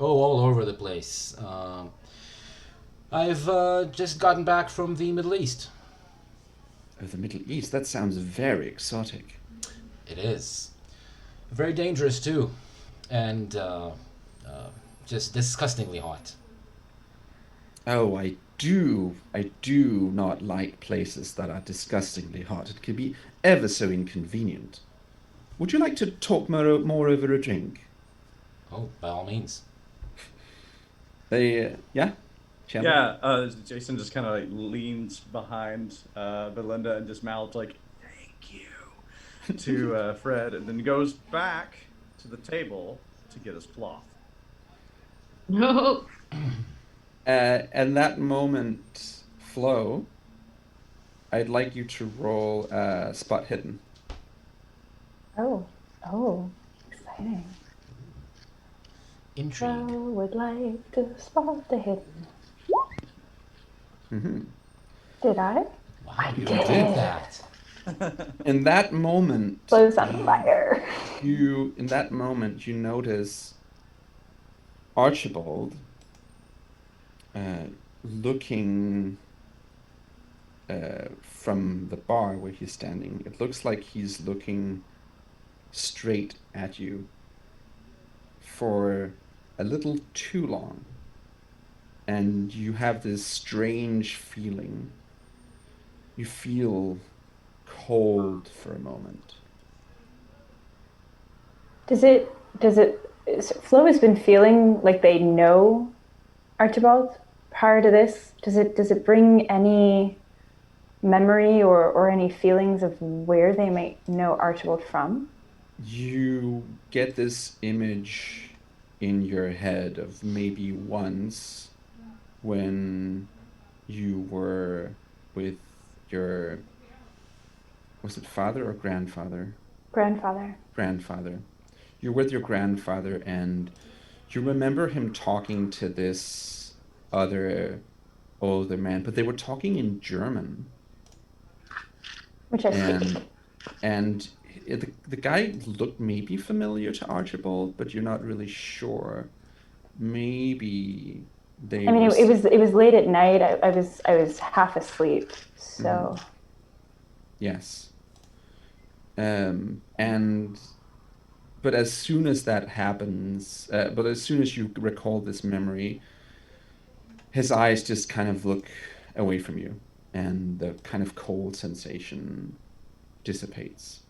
Speaker 5: Oh, all over the place. I've just gotten back from the Middle East.
Speaker 1: Oh, the Middle East. That sounds very exotic.
Speaker 5: It is. Very dangerous, too. And just disgustingly hot.
Speaker 1: Oh, I do not like places that are disgustingly hot. It can be ever so inconvenient. Would you like to talk more over a drink?
Speaker 5: Oh, by all means.
Speaker 1: Yeah? Chandler?
Speaker 4: Yeah, Jason just kind of like leans behind Belinda and just mouths like, "Thank you," to Fred, and then goes back to the table to get his cloth.
Speaker 2: No.
Speaker 1: And that moment, Flo, I'd like you to roll spot hidden.
Speaker 3: Oh, exciting. I
Speaker 5: Intrigue.
Speaker 3: would like to spot the hidden.
Speaker 1: Hmm.
Speaker 3: Did I?
Speaker 5: Wow, you
Speaker 3: did.
Speaker 5: did that.
Speaker 1: In that moment,
Speaker 3: Blows on fire.
Speaker 1: you notice Archibald looking from the bar where he's standing. It looks like he's looking straight at you for a little too long. And you have this strange feeling. You feel cold for a moment.
Speaker 3: Flo has been feeling like they know Archibald prior to this. Does it bring any memory or any feelings of where they might know Archibald from?
Speaker 1: You get this image in your head of maybe once when you were with your, was it father or grandfather?
Speaker 3: Grandfather.
Speaker 1: Grandfather. You're with your grandfather and you remember him talking to this other older man, but they were talking in German.
Speaker 3: Which I speak.
Speaker 1: And the guy looked maybe familiar to Archibald, but you're not really sure. Maybe they.
Speaker 3: I mean, it was late at night. I was half asleep, so.
Speaker 1: Yes. But as soon as that happens, but as soon as you recall this memory, his eyes just kind of look away from you, and the kind of cold sensation dissipates.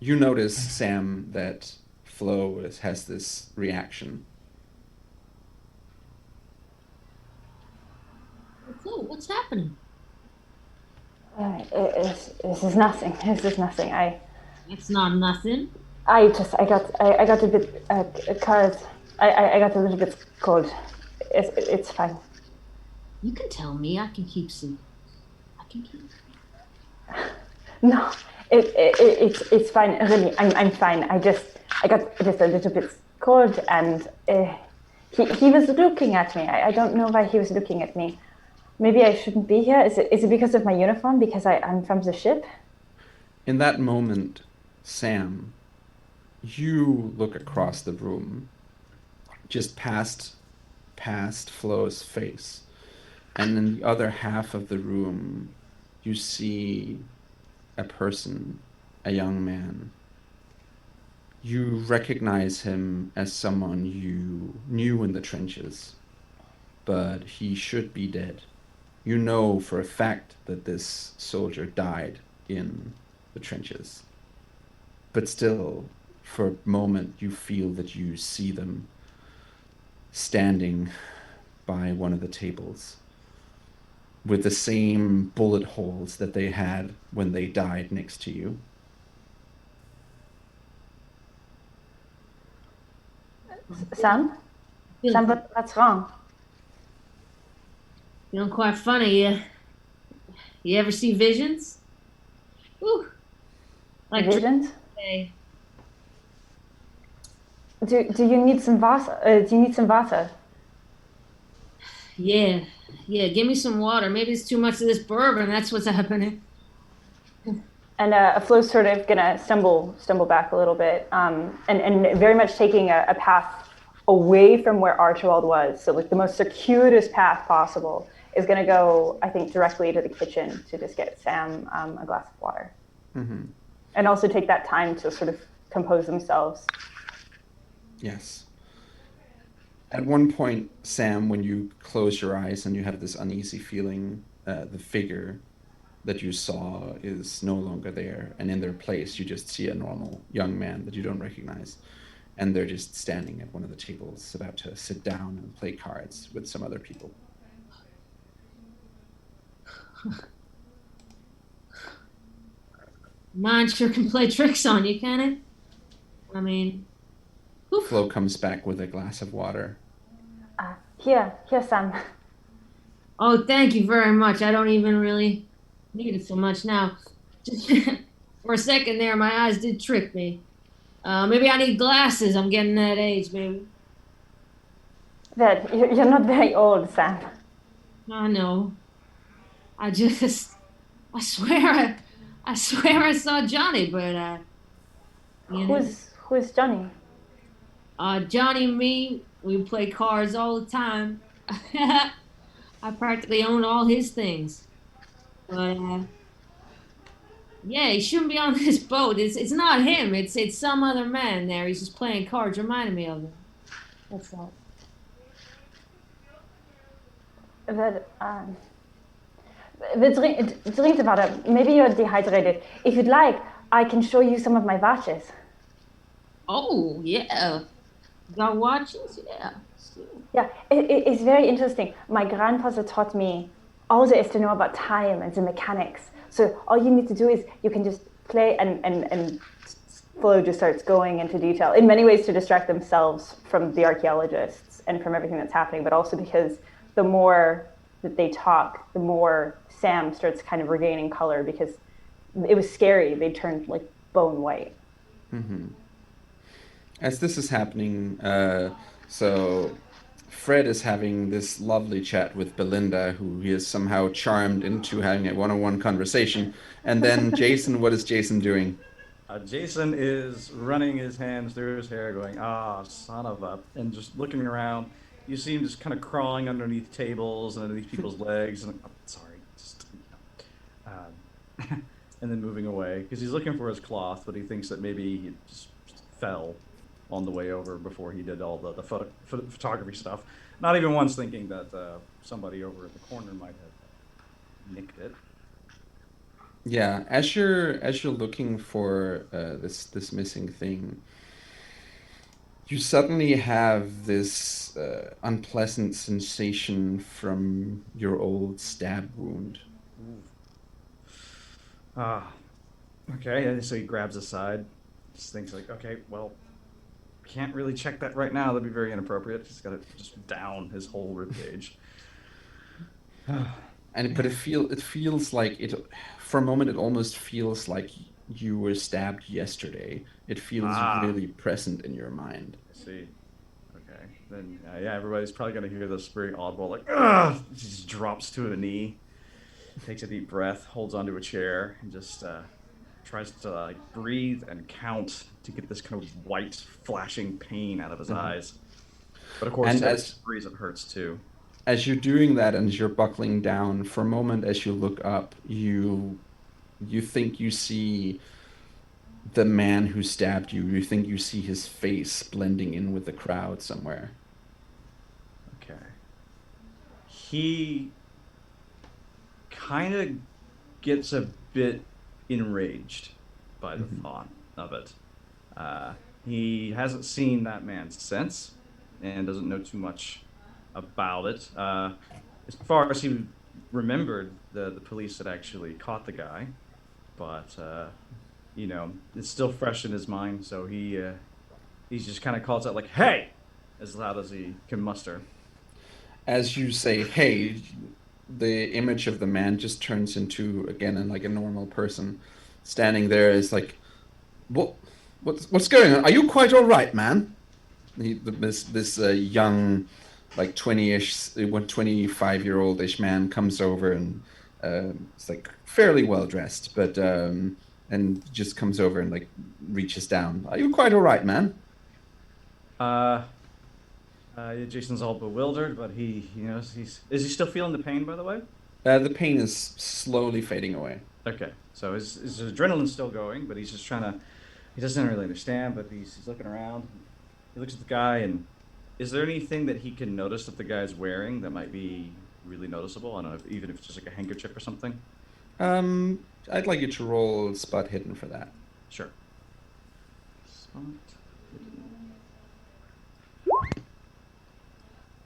Speaker 1: You notice, Sam, that Flo has this reaction.
Speaker 2: Flo, what's happening?
Speaker 3: This is nothing. This is nothing.
Speaker 2: It's not nothing.
Speaker 3: I got a bit cold. I got a little bit cold. It's fine.
Speaker 2: You can tell me. I can keep sleep. I can keep.
Speaker 3: No, it's fine. Really, I'm fine. I got just a little bit cold, and he was looking at me. I don't know why he was looking at me. Maybe I shouldn't be here. Is it because of my uniform? Because I'm from the ship?
Speaker 1: In that moment, Sam, you look across the room, just past past Flo's face. And in the other half of the room, you see a person, a young man. You recognize him as someone you knew in the trenches, but he should be dead. You know for a fact that this soldier died in the trenches. But still, for a moment, you feel that you see them standing by one of the tables with the same bullet holes that they had when they died next to you.
Speaker 3: Sam? Sam, what's wrong?
Speaker 2: Feeling quite funny. You ever see visions? Ooh. Like
Speaker 3: Visions?
Speaker 2: Okay.
Speaker 3: Do you need some water? Do you need some water?
Speaker 2: Yeah. Give me some water. Maybe it's too much of this bourbon. That's what's happening.
Speaker 3: And Flo's sort of gonna stumble back a little bit, and very much taking a path away from where Archibald was. So like the most circuitous path possible is gonna go, I think, directly to the kitchen to just get Sam a glass of water, and also take that time to sort of compose themselves.
Speaker 1: Yes. At one point, Sam, when you close your eyes and you have this uneasy feeling, the figure that you saw is no longer there, and in their place you just see a normal young man that you don't recognize, and they're just standing at one of the tables about to sit down and play cards with some other people.
Speaker 2: Mine sure can play tricks on you, can it? I mean,
Speaker 1: Flo comes back with a glass of water.
Speaker 3: Here, Sam.
Speaker 2: oh, thank you very much. I don't even really need it so much now. Just for a second there, my eyes did trick me. Maybe I need glasses. I'm getting that age, maybe.
Speaker 3: That you're not very old, Sam.
Speaker 2: I know. I swear I saw Johnny, but
Speaker 3: Who's Johnny?
Speaker 2: Johnny and me, we play cards all the time. I practically own all his things. But yeah, he shouldn't be on this boat. It's not him. It's some other man there. He's just playing cards, reminding me of him. That's all.
Speaker 3: Drink the water. Maybe you're dehydrated. If you'd like, I can show you some of my watches.
Speaker 2: Oh yeah, got watches? Yeah.
Speaker 3: Yeah, it's very interesting. My grandfather taught me all there is to know about time and the mechanics. So all you need to do is you can just play, and Flo just starts going into detail in many ways to distract themselves from the archaeologists and from everything that's happening, but also because the more that they talk, the more Sam starts kind of regaining color, because it was scary. They turned like bone white.
Speaker 1: As this is happening, so Fred is having this lovely chat with Belinda, who he is somehow charmed into having a one-on-one conversation. And then Jason, what is Jason doing?
Speaker 4: Jason is running his hands through his hair, going, son of a... And just looking around. You see him just kind of crawling underneath tables and underneath people's legs. And and then moving away. Because he's looking for his cloth, but he thinks that maybe he just fell on the way over before he did all the photography stuff. Not even once thinking that somebody over at the corner might have nicked it.
Speaker 1: Yeah, as you're looking for this missing thing, you suddenly have this unpleasant sensation from your old stab wound.
Speaker 4: Okay, and so he grabs aside, just thinks like, okay, well, can't really check that right now. That'd be very inappropriate. He's got to just down his whole ribcage.
Speaker 1: But it feels like it. For a moment, it almost feels like you were stabbed yesterday. It feels really present in your mind.
Speaker 4: I see. Okay, then yeah, everybody's probably gonna hear this very audible, like, ugh! He just drops to a knee, takes a deep breath, holds onto a chair, and just tries to like breathe and count to get this kind of white flashing pain out of his eyes. But of course,
Speaker 1: And
Speaker 4: every breeze it hurts too.
Speaker 1: as you're doing that and as you're buckling down, for a moment as you look up, you think you see the man who stabbed you. You think you see his face blending in with the crowd somewhere.
Speaker 4: Okay. He kind of gets a bit enraged by the
Speaker 1: Mhm.
Speaker 4: thought of it. He hasn't seen that man since and doesn't know too much about it. As far as he remembered, the police had actually caught the guy, but it's still fresh in his mind. So he just kind of calls out like, "Hey!" as loud as he can muster.
Speaker 1: As you say, "Hey," the image of the man just turns into again like a normal person, standing there is like, "What? What's going on? Are you quite all right, man?" This young, like 20-ish, 25-year-old-ish man comes over and it's like fairly well dressed, but and just comes over and like reaches down. Are you quite all right, man?
Speaker 4: Uh, yeah, Jason's all bewildered, but he knows is he still feeling the pain, by the way?
Speaker 1: The pain is slowly fading away.
Speaker 4: Okay, so his adrenaline's still going, but he's just trying to. He doesn't really understand, but he's looking around. He looks at the guy, and is there anything that he can notice that the guy's wearing that might be really noticeable? I don't know, even if it's just like a handkerchief or something.
Speaker 1: I'd like you to roll spot hidden for that.
Speaker 4: Sure. Spot hidden.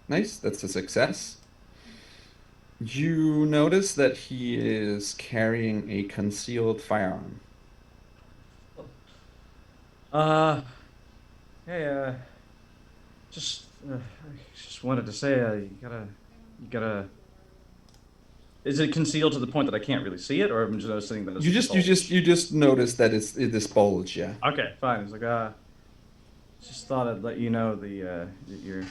Speaker 1: Nice, that's a success. You notice that he is carrying a concealed firearm.
Speaker 4: Uh, hey, just I just wanted to say, you gotta. Is it concealed to the point that I can't really see it, or I'm just noticing that it's
Speaker 1: You just you just
Speaker 4: bulge?
Speaker 1: you just notice that it's this bulge, yeah.
Speaker 4: Okay, fine. It's like just thought I'd let you know that your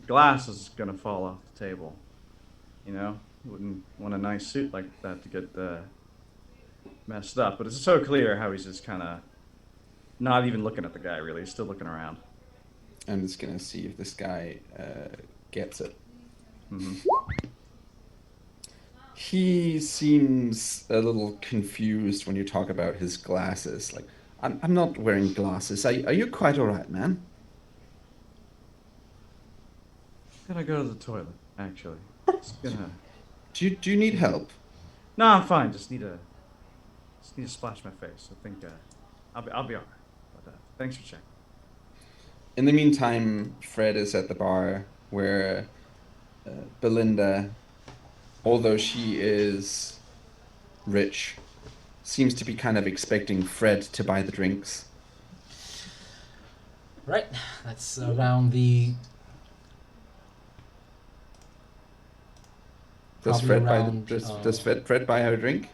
Speaker 4: glass is gonna fall off the table. You know, you wouldn't want a nice suit like that to get messed up. But it's so clear how he's just kind of not even looking at the guy. Really, he's still looking around.
Speaker 1: I'm just gonna see if this guy gets it.
Speaker 4: Hmm.
Speaker 1: He seems a little confused when you talk about his glasses. Like, I'm not wearing glasses. Are you quite all right, man?
Speaker 4: Gonna go to the toilet. Actually, just gonna.
Speaker 1: Do you need help?
Speaker 4: No, I'm fine. Just need to splash my face. I think I'll be alright. But thanks for checking.
Speaker 1: In the meantime, Fred is at the bar where Belinda, although she is rich, seems to be kind of expecting Fred to buy the drinks.
Speaker 5: Right. That's around the
Speaker 1: Does
Speaker 5: probably
Speaker 1: Fred buy the
Speaker 5: around.
Speaker 1: does Fred buy her a drink?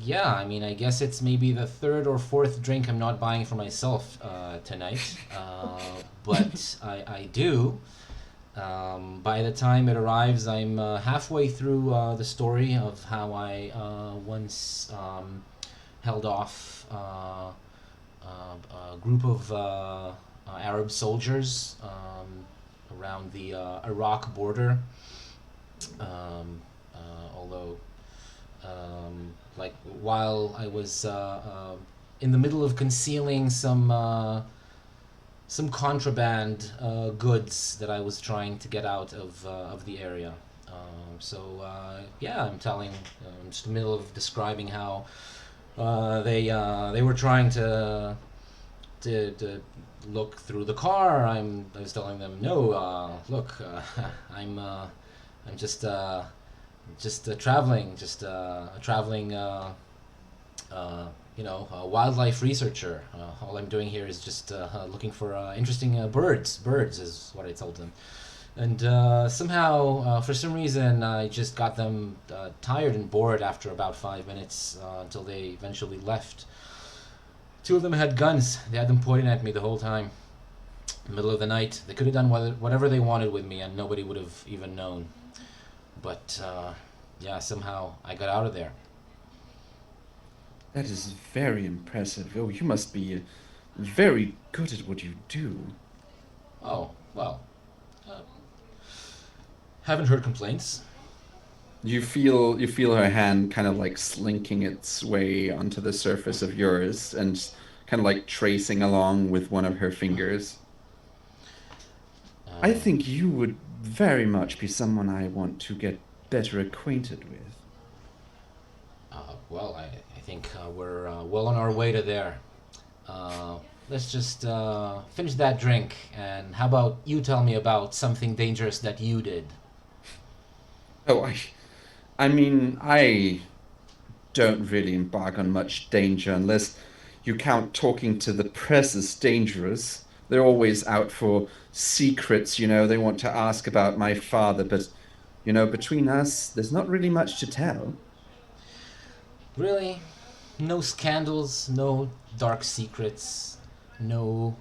Speaker 5: Yeah, I mean, I guess it's maybe the third or fourth drink I'm not buying for myself tonight, but I do. By the time it arrives, I'm halfway through the story of how I once held off a group of Arab soldiers around the Iraq border. Although, like while I was in the middle of concealing some contraband goods that I was trying to get out of the area. Yeah, I'm telling, just in the middle of describing how they were trying to look through the car. I was telling them, no, look, I'm just traveling, just a traveling, a wildlife researcher. All I'm doing here is just looking for interesting birds. Birds is what I told them. And somehow, for some reason, I just got them tired and bored after about 5 minutes until they eventually left. Two of them had guns. They had them pointing at me the whole time. In the middle of the night. They could have done whatever they wanted with me and nobody would have even known. But, yeah, somehow I got out of there.
Speaker 1: That is very impressive. Oh, you must be very good at what you do.
Speaker 5: Oh, well, Haven't heard complaints.
Speaker 1: You feel her hand kind of like slinking its way onto the surface of yours and kind of like tracing along with one of her fingers. I
Speaker 5: Um,
Speaker 1: think you would very much be someone I want to get better acquainted with.
Speaker 5: well, I think we're well on our way to there. Uh, let's just finish that drink, and how about you tell me about something dangerous that you did?
Speaker 1: Oh, I mean, I don't really embark on much danger unless you count talking to the press as dangerous. They're always out for secrets, they want to ask about my father, but, between us, there's not really much to tell.
Speaker 5: Really? No scandals, no dark secrets, no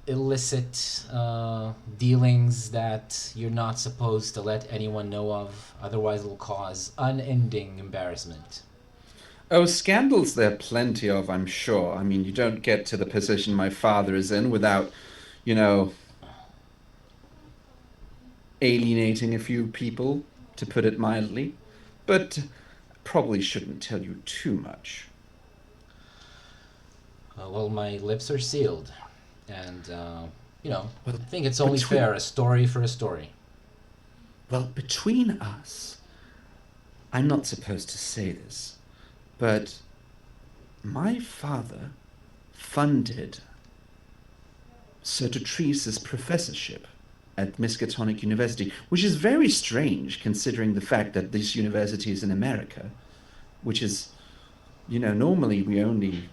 Speaker 5: illicit dealings that you're not supposed to let anyone know of, otherwise it'll cause unending embarrassment.
Speaker 1: Oh, scandals there are plenty of, I'm sure. I mean, you don't get to the position my father is in without, you know, alienating a few people, to put it mildly. But probably shouldn't tell you too much.
Speaker 5: Well, my lips are sealed, and,
Speaker 1: Well,
Speaker 5: I think it's only
Speaker 1: between
Speaker 5: fair, a story for a story.
Speaker 1: between us, I'm not supposed to say this, but my father funded Sir Treese's professorship at Miskatonic University, which is very strange considering the fact that this university is in America, which is, normally we only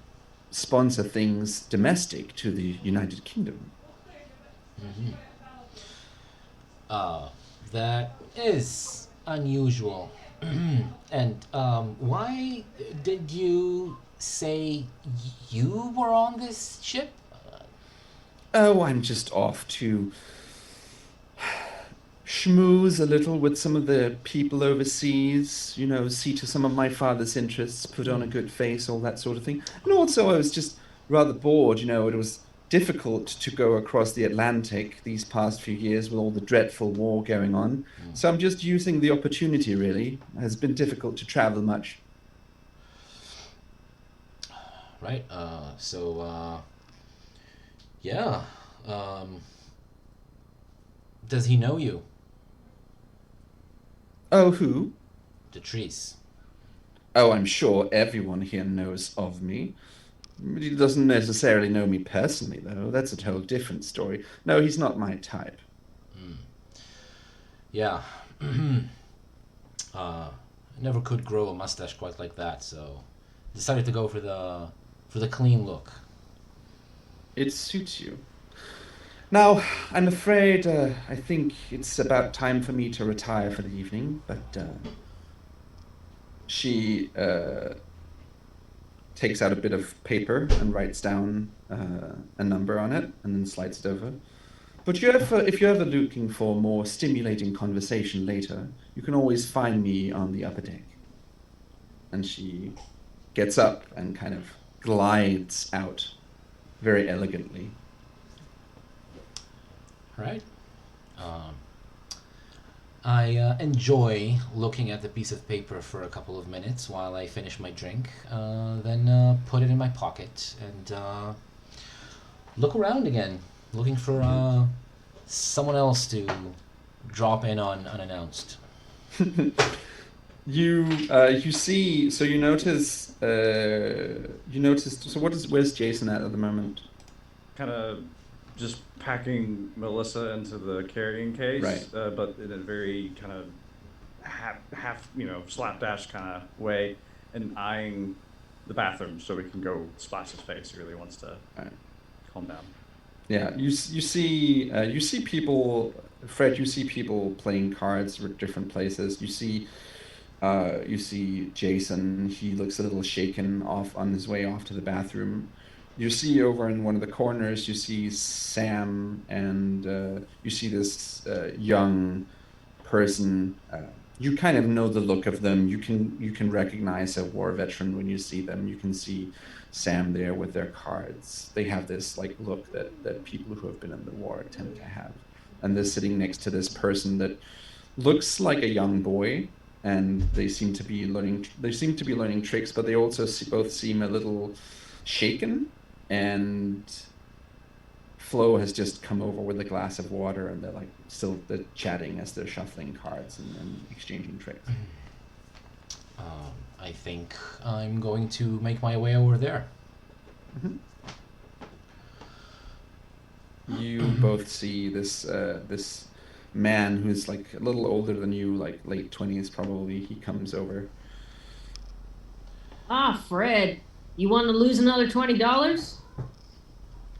Speaker 1: sponsor things domestic to the United Kingdom.
Speaker 5: Mm-hmm. Uh, that is unusual. And why did you say you were on this ship?
Speaker 1: Oh, I'm just off to schmooze a little with some of the people overseas, see to some of my father's interests, put on a good face, all that sort of thing. And also, I was just rather bored, it was difficult to go across the Atlantic these past few years with all the dreadful war going on. So I'm just using the opportunity, really. It has been difficult to travel much.
Speaker 5: Right. Yeah. Um, does he know you,
Speaker 1: Oh, who?
Speaker 5: Detrice?
Speaker 1: Oh, I'm sure everyone here knows of me. He doesn't necessarily know me personally, though. That's a whole different story. No, he's not my type.
Speaker 5: Mm. Yeah. I never could grow a mustache quite like that, so decided to go for the clean look.
Speaker 1: It suits you. Now, I'm afraid I think it's about time for me to retire for the evening, but she takes out a bit of paper and writes down a number on it and then slides it over. But if you're ever looking for more stimulating conversation later, you can always find me on the upper deck. And she gets up and kind of glides out very elegantly.
Speaker 5: Right. Um, I enjoy looking at the piece of paper for a couple of minutes while I finish my drink, then put it in my pocket and look around again, looking for someone else to drop in on unannounced.
Speaker 1: You see, so you noticed, so where's Jason at the moment?
Speaker 4: Kind of just packing Melissa into the carrying case,
Speaker 1: Right.
Speaker 4: But in a very kind of half slapdash kind of way, and eyeing the bathroom so we can go splash his face. He really wants to
Speaker 1: Right.
Speaker 4: calm down.
Speaker 1: Yeah, you see people, Fred. You see people playing cards at different places. You see Jason. He looks a little shaken off on his way off to the bathroom. You see over in one of the corners. You see Sam, and you see this young person. You kind of know the look of them. You can recognize a war veteran when you see them. You can see Sam there with their cards. They have this like look that people who have been in the war tend to have. And they're sitting next to this person that looks like a young boy, and they seem to be learning. They seem to be learning tricks, but they also both seem a little shaken. And Flo has just come over with a glass of water, and they're chatting as they're shuffling cards and exchanging tricks.
Speaker 5: I think I'm going to make my way over there.
Speaker 1: You both see this man who's like a little older than you, like late 20s probably. He comes over.
Speaker 2: Ah, Fred, you want to lose another $20?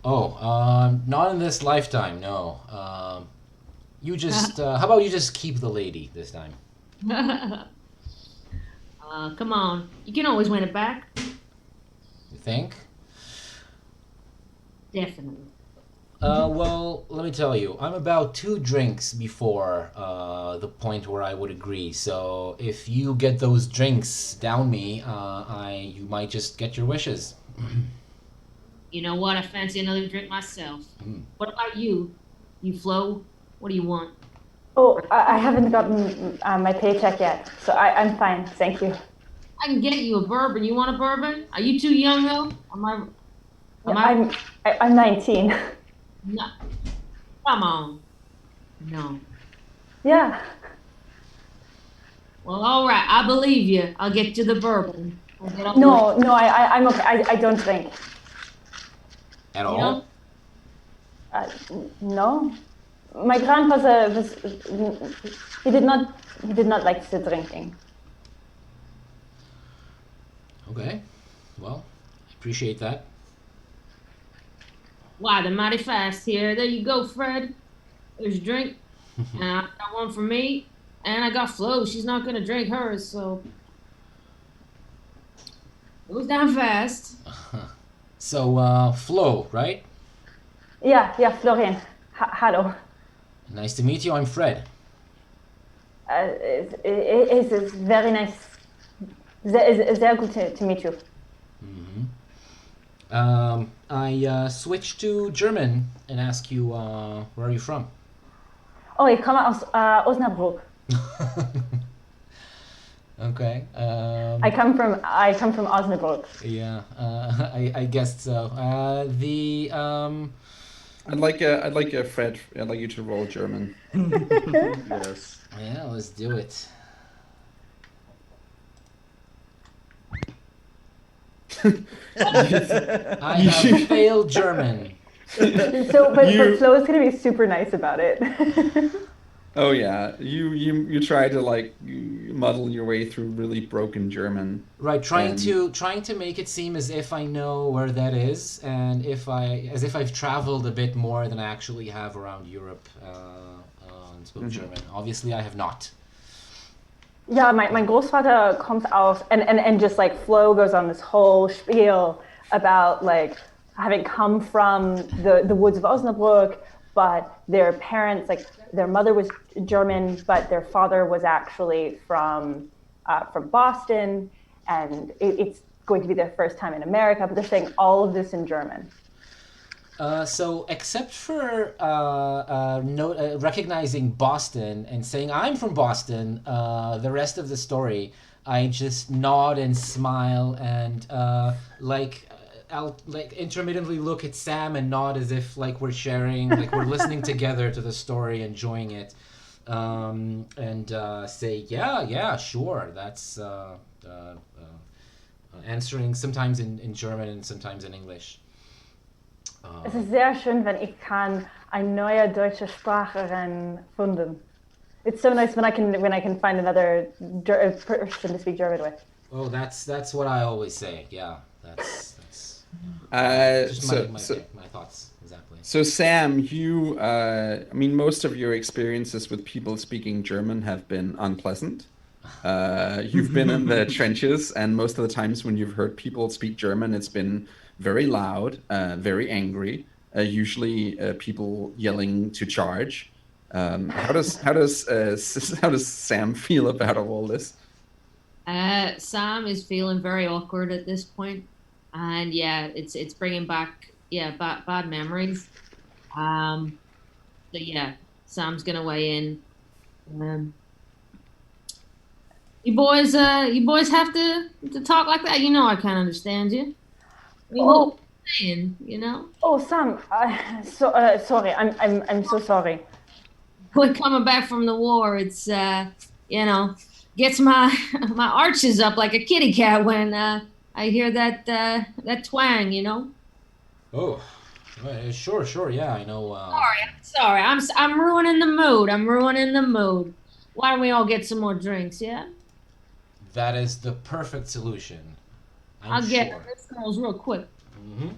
Speaker 5: Oh, not in this lifetime, no. You just, how about you just keep the lady this time?
Speaker 2: Come on, you can always win it back.
Speaker 5: You think?
Speaker 2: Definitely.
Speaker 5: Well, let me tell you, I'm about 2 drinks before the point where I would agree. So if you get those drinks down me, you might just get your wishes.
Speaker 2: You know what? I fancy another drink myself. What about you? You Flo? What do you want?
Speaker 3: Oh, I haven't gotten my paycheck yet, so I'm fine, thank you.
Speaker 2: I can get you a bourbon. You want a bourbon? Are you too young though?
Speaker 3: I'm 19.
Speaker 2: No. Come on. No.
Speaker 3: Yeah.
Speaker 2: Well, all right. I believe you. I'll get you the bourbon.
Speaker 3: No, I'm okay. I don't drink.
Speaker 5: At all?
Speaker 3: No. My grandfather he did not like the drinking.
Speaker 5: Okay. Well, I appreciate that.
Speaker 2: Wow, they're mighty fast here. There you go, Fred. There's your drink. And I got one for me. And I got Flo. She's not going to drink hers, so... It goes down fast.
Speaker 5: So, Flo, right?
Speaker 3: Yeah, Florian. Hello.
Speaker 5: Nice to meet you. I'm Fred.
Speaker 3: It's very nice. Sehr good to meet you.
Speaker 5: I switched to German and ask you, where are you from?
Speaker 3: Oh, ich komme aus Osnabrück.
Speaker 5: Okay.
Speaker 3: I come from Osnabrück.
Speaker 5: Yeah, I guessed so.
Speaker 1: I'd like a Fred. I'd like you to roll German.
Speaker 4: Yes.
Speaker 5: Yeah, let's do it. I have failed German.
Speaker 3: But Flo is gonna be super nice about it.
Speaker 1: Oh yeah, you try to you muddle your way through really broken German.
Speaker 5: Right, trying to make it seem as if I know where that is, and as if I've traveled a bit more than I actually have around Europe and spoke German. Obviously, I have not.
Speaker 3: Yeah, my Großvater comes out and just like Flo goes on this whole spiel about like having come from the woods of Osnabrück, but their parents, like their mother was German, but their father was actually from Boston, and it's going to be their first time in America, but they're saying all of this in German.
Speaker 5: So except for recognizing Boston and saying I'm from Boston, the rest of the story, I just nod and smile and I'll intermittently look at Sam and nod as if we're sharing, we're listening together to the story, enjoying it, and say yeah, sure. That's answering sometimes in German and sometimes in English.
Speaker 3: Es ist sehr schön, wenn ich kann eine neue deutsche Spracherin finden. It's so nice when I can find another person to speak German with.
Speaker 5: Oh, that's what I always say. Yeah, that's just my thoughts exactly.
Speaker 1: So Sam, you most of your experiences with people speaking German have been unpleasant. You've been in the trenches, and most of the times when you've heard people speak German, it's been very loud, very angry. Usually, people yelling to charge. How does Sam feel about all this?
Speaker 2: Sam is feeling very awkward at this point, and yeah, it's bringing back bad memories. So yeah, Sam's gonna weigh in. You boys have to talk like that. You know I can't understand you. I mean, what
Speaker 3: Oh,
Speaker 2: are you saying? You know,
Speaker 3: oh, Sam. Sorry. I'm so sorry.
Speaker 2: we're coming back from the war. It's you know, gets my my arches up like a kitty cat when I hear that twang. You know.
Speaker 5: Oh, sure, yeah, I know.
Speaker 2: Sorry, I'm ruining the mood. I'm ruining the mood. Why don't we all get some more drinks? Yeah,
Speaker 5: That is the perfect solution. I'm
Speaker 2: I'll get
Speaker 5: sure.
Speaker 2: this girls real quick.
Speaker 5: Hmm.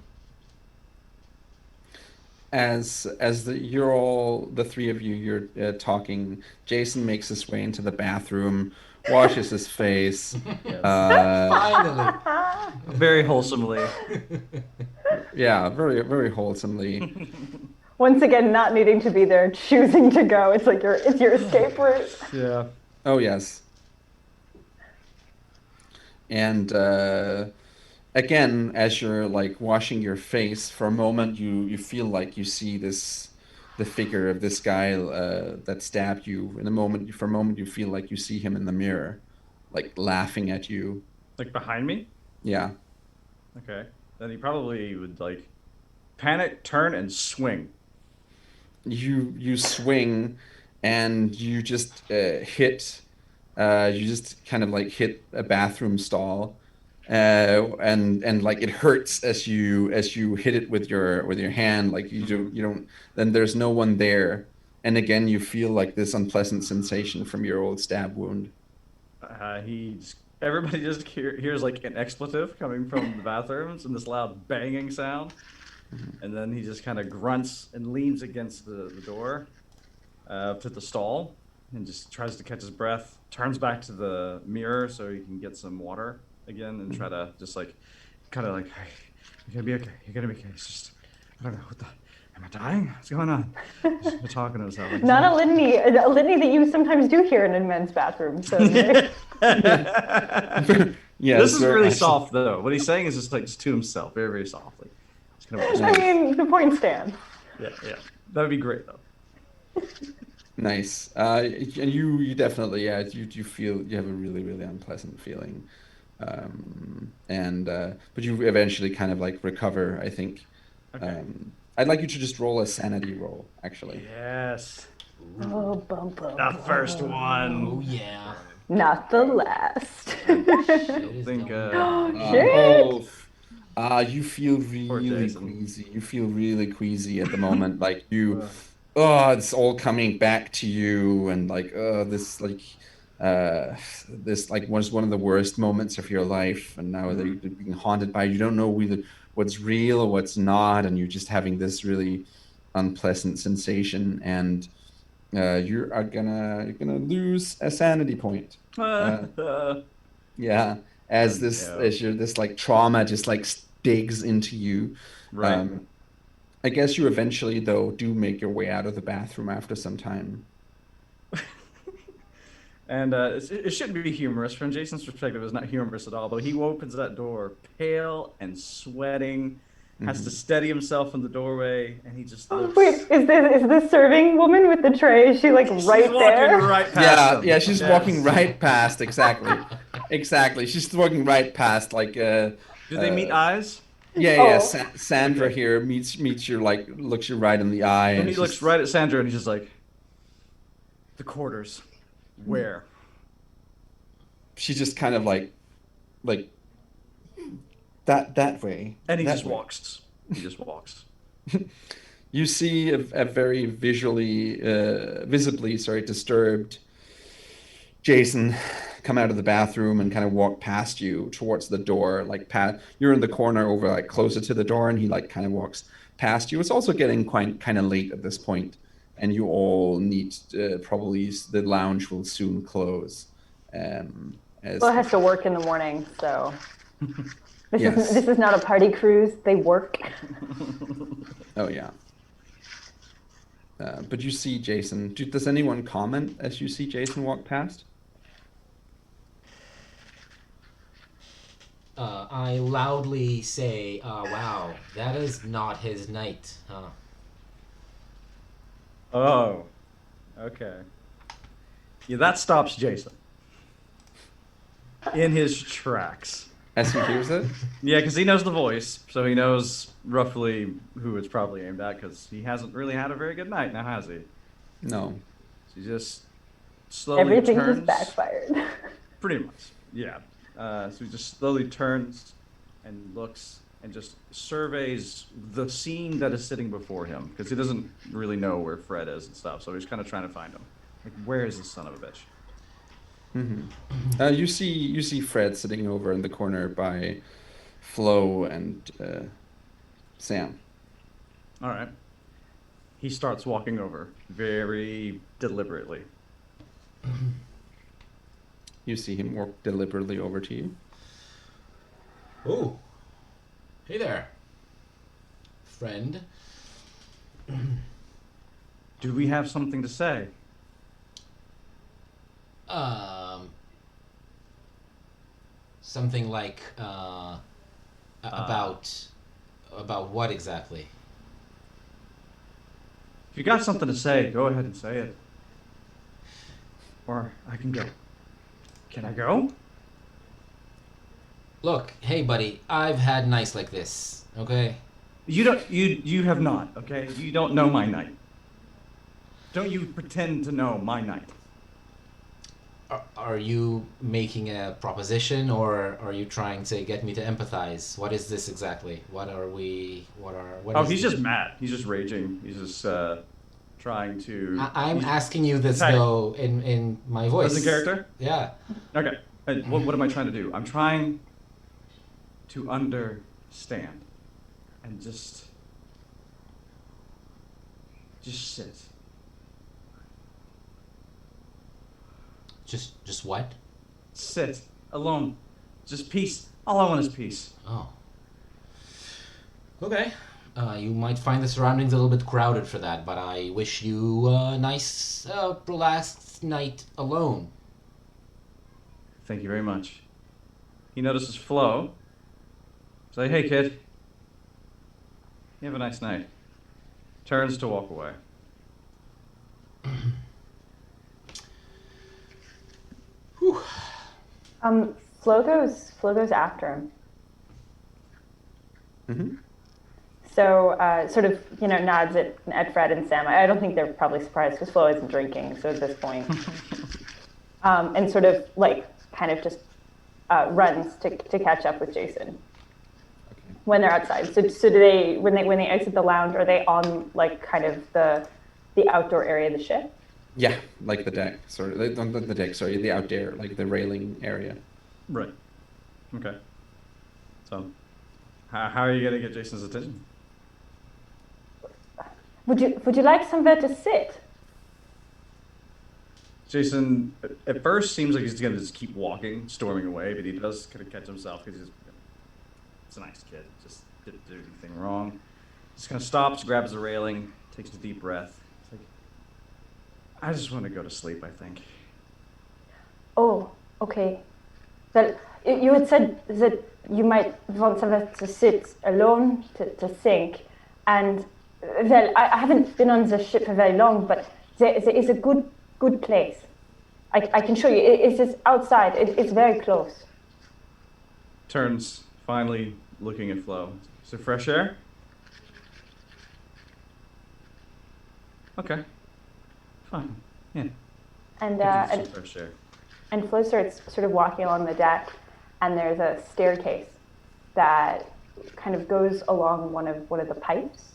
Speaker 1: As you're all the three of you, you're talking. Jason makes his way into the bathroom, washes his face.
Speaker 4: Yes.
Speaker 1: Uh,
Speaker 5: Finally.
Speaker 4: Very wholesomely.
Speaker 1: yeah, very wholesomely.
Speaker 3: Once again, not needing to be there, choosing to go. It's like it's your escape route.
Speaker 4: Yeah.
Speaker 1: Oh yes. And again, as you're like washing your face, for a moment you feel like you see the figure of this guy that stabbed you. In a moment, for a moment, you feel like you see him in the mirror, like laughing at you.
Speaker 4: Like behind me?
Speaker 1: Yeah.
Speaker 4: Okay. Then he probably would like panic, turn, and swing.
Speaker 1: You swing, and you just hit. You just kind of like hit a bathroom stall, and like it hurts as you hit it with your hand. Like you don't. Then there's no one there, and again you feel like this unpleasant sensation from your old stab wound.
Speaker 4: Everybody just hears like an expletive coming from the bathrooms and this loud banging sound. And then he just kind of grunts and leans against the door to the stall and just tries to catch his breath, turns back to the mirror so he can get some water again and try to just like, kind of like, hey, you're gonna be okay. You're gonna be okay. It's just, I don't know, am I dying? What's going on? Just talking to himself. Like,
Speaker 3: Not a litany that you sometimes do here in a men's bathroom. So
Speaker 1: Yeah,
Speaker 4: this is really
Speaker 1: actually,
Speaker 4: soft though. What he's saying is just to himself, very, very softly. It's kind of
Speaker 3: I mean, the point stands.
Speaker 4: yeah. That would be great though.
Speaker 1: nice. And you definitely, yeah, you feel you have a really unpleasant feeling, and but you eventually kind of like recover, I think.
Speaker 4: Okay.
Speaker 1: I'd like you to just roll a sanity roll, actually.
Speaker 4: Yes.
Speaker 3: Oh, bum, bum,
Speaker 4: The first
Speaker 5: Oh
Speaker 4: one.
Speaker 5: yeah.
Speaker 3: Not the last.
Speaker 5: It is
Speaker 4: Think,
Speaker 5: done.
Speaker 3: Shit.
Speaker 1: You feel
Speaker 4: Poor
Speaker 1: really
Speaker 4: Jason.
Speaker 1: queasy. You feel really queasy at the moment. Like
Speaker 4: uh,
Speaker 1: it's all coming back to you, and like, this like was one of the worst moments of your life, and now that you're being haunted by, you don't know whether what's real or what's not, and you're just having this really unpleasant sensation, and you're gonna lose a sanity point. Uh, yeah, as
Speaker 4: yeah.
Speaker 1: this like trauma just like digs into you.
Speaker 4: Right.
Speaker 1: Um, I guess you eventually though do make your way out of the bathroom after some time.
Speaker 4: And it shouldn't be humorous. From Jason's perspective, it's not humorous at all. But he opens that door, pale and sweating, has to
Speaker 1: Mhm.
Speaker 4: steady himself in the doorway, and he just
Speaker 3: Oh,
Speaker 4: looks.
Speaker 3: wait, is this serving woman with the tray? Is she like
Speaker 4: She's
Speaker 3: right
Speaker 4: walking
Speaker 3: there?
Speaker 4: right past
Speaker 1: Yeah,
Speaker 4: him.
Speaker 1: yeah, she's walking
Speaker 4: Yes.
Speaker 1: right past, exactly. Exactly. She's walking right past like
Speaker 4: Do they meet
Speaker 1: uh
Speaker 4: eyes?
Speaker 1: yeah,
Speaker 3: Oh,
Speaker 1: Sandra
Speaker 4: Okay.
Speaker 1: here meets you like looks you right in the eye
Speaker 4: So
Speaker 1: and
Speaker 4: he looks
Speaker 1: she's
Speaker 4: right at Sandra, and he's just like, "The quarters, where?"
Speaker 1: she just kind of like that way.
Speaker 4: And he
Speaker 1: That
Speaker 4: just
Speaker 1: way.
Speaker 4: walks. He just walks.
Speaker 1: You see a very visibly, sorry, disturbed Jason come out of the bathroom and kind of walk past you towards the door. Like, you're in the corner over, like, closer to the door, and he, like, kind of walks past you. It's also getting quite kind of late at this point, and you all need probably the lounge will soon close. As
Speaker 3: well, it has to work in the morning, so
Speaker 1: yes,
Speaker 3: this is not a party cruise. They work.
Speaker 1: oh yeah. But you see Jason. Does anyone comment as you see Jason walk past?
Speaker 5: I loudly say, "Wow, that is not his night."
Speaker 4: Oh, okay. Yeah, that stops Jason. in his tracks.
Speaker 1: As he hears it?
Speaker 4: Yeah, because he knows the voice, so he knows roughly who it's probably aimed at, because he hasn't really had a very good night now, has he?
Speaker 1: No.
Speaker 4: So he just slowly
Speaker 3: Everything
Speaker 4: turns.
Speaker 3: just backfired.
Speaker 4: Pretty much, yeah. So he just slowly turns and looks and just surveys the scene that is sitting before him, because he doesn't really know where Fred is and stuff, so he's kind of trying to find him. Like, where is this son of a bitch?
Speaker 1: You see Fred sitting over in the corner by Flo and Sam.
Speaker 4: All right. He starts walking over very deliberately.
Speaker 1: You see him walk deliberately over to you.
Speaker 5: Oh, hey there, friend.
Speaker 4: Do we have something to say?
Speaker 5: Something like about what exactly?
Speaker 4: If you got something to say, go ahead and say it. Or I can go. Can I go?
Speaker 5: Look, hey buddy, I've had nights like this, okay?
Speaker 4: You have not, okay? You don't know my night. Don't you pretend to know my night.
Speaker 5: Are you making a proposition, or are you trying to get me to empathize? What is this exactly? What
Speaker 4: Oh, he's just mad. He's just raging. He's just trying to...
Speaker 5: I'm asking you this, though, in my voice.
Speaker 4: As a character?
Speaker 5: Yeah.
Speaker 4: Okay. What am I trying to do? I'm trying to understand and just sit.
Speaker 5: Just what?
Speaker 4: Sit alone. Just peace. All I want is peace.
Speaker 5: Oh. Okay. You might find the surroundings a little bit crowded for that, but I wish you a nice, relaxed night alone.
Speaker 4: Thank you very much. He notices Flo. Say, hey kid. You have a nice night. Turns to walk away.
Speaker 5: Whew.
Speaker 3: Flo goes after him.
Speaker 1: Mm-hmm.
Speaker 3: So sort of, nods at Fred and Sam. I don't think they're probably surprised because Flo isn't drinking, so at this point. And sort of kind of just runs to catch up with Jason when they're outside. So do they when they exit the lounge, are they on kind of the outdoor area of the ship?
Speaker 1: Yeah, like the deck, sorry, not the deck, sorry, the out there, like the railing area.
Speaker 4: Right. Okay. So, how are you gonna get Jason's attention?
Speaker 3: Would you like somewhere to sit?
Speaker 4: Jason, at first, seems like he's gonna just keep walking, storming away, but he does kind of catch himself because he's a nice kid, just didn't do anything wrong. Just kind of stops, grabs the railing, takes a deep breath. It's like, I just want to go to sleep, I think.
Speaker 3: Oh, okay. Well, you had said that you might want somewhere to sit alone, to think, and well, I haven't been on the ship for very long, but there is a good place. I can show you. It's just outside. It's very close.
Speaker 4: Turns, finally looking at Flo. Is it fresh air? Okay. Fine. Yeah.
Speaker 3: And
Speaker 4: fresh air.
Speaker 3: and Flo starts sort of walking along the deck, and there's a staircase that kind of goes along one of the pipes.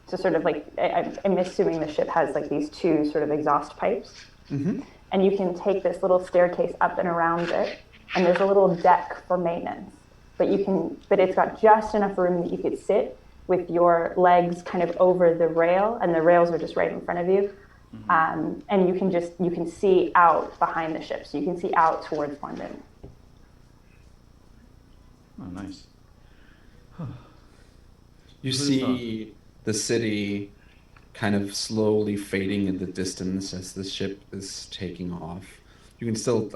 Speaker 3: So sort of I'm assuming the ship has these two sort of exhaust pipes.
Speaker 1: Mm-hmm.
Speaker 3: And you can take this little staircase up and around it, and there's a little deck for maintenance. But it's got just enough room that you could sit with your legs kind of over the rail, and the rails are just right in front of you. Mm-hmm. And you can see out behind the ship, so you can see out towards London.
Speaker 4: Oh, nice.
Speaker 1: You see the city kind of slowly fading in the distance as the ship is taking off. You can still,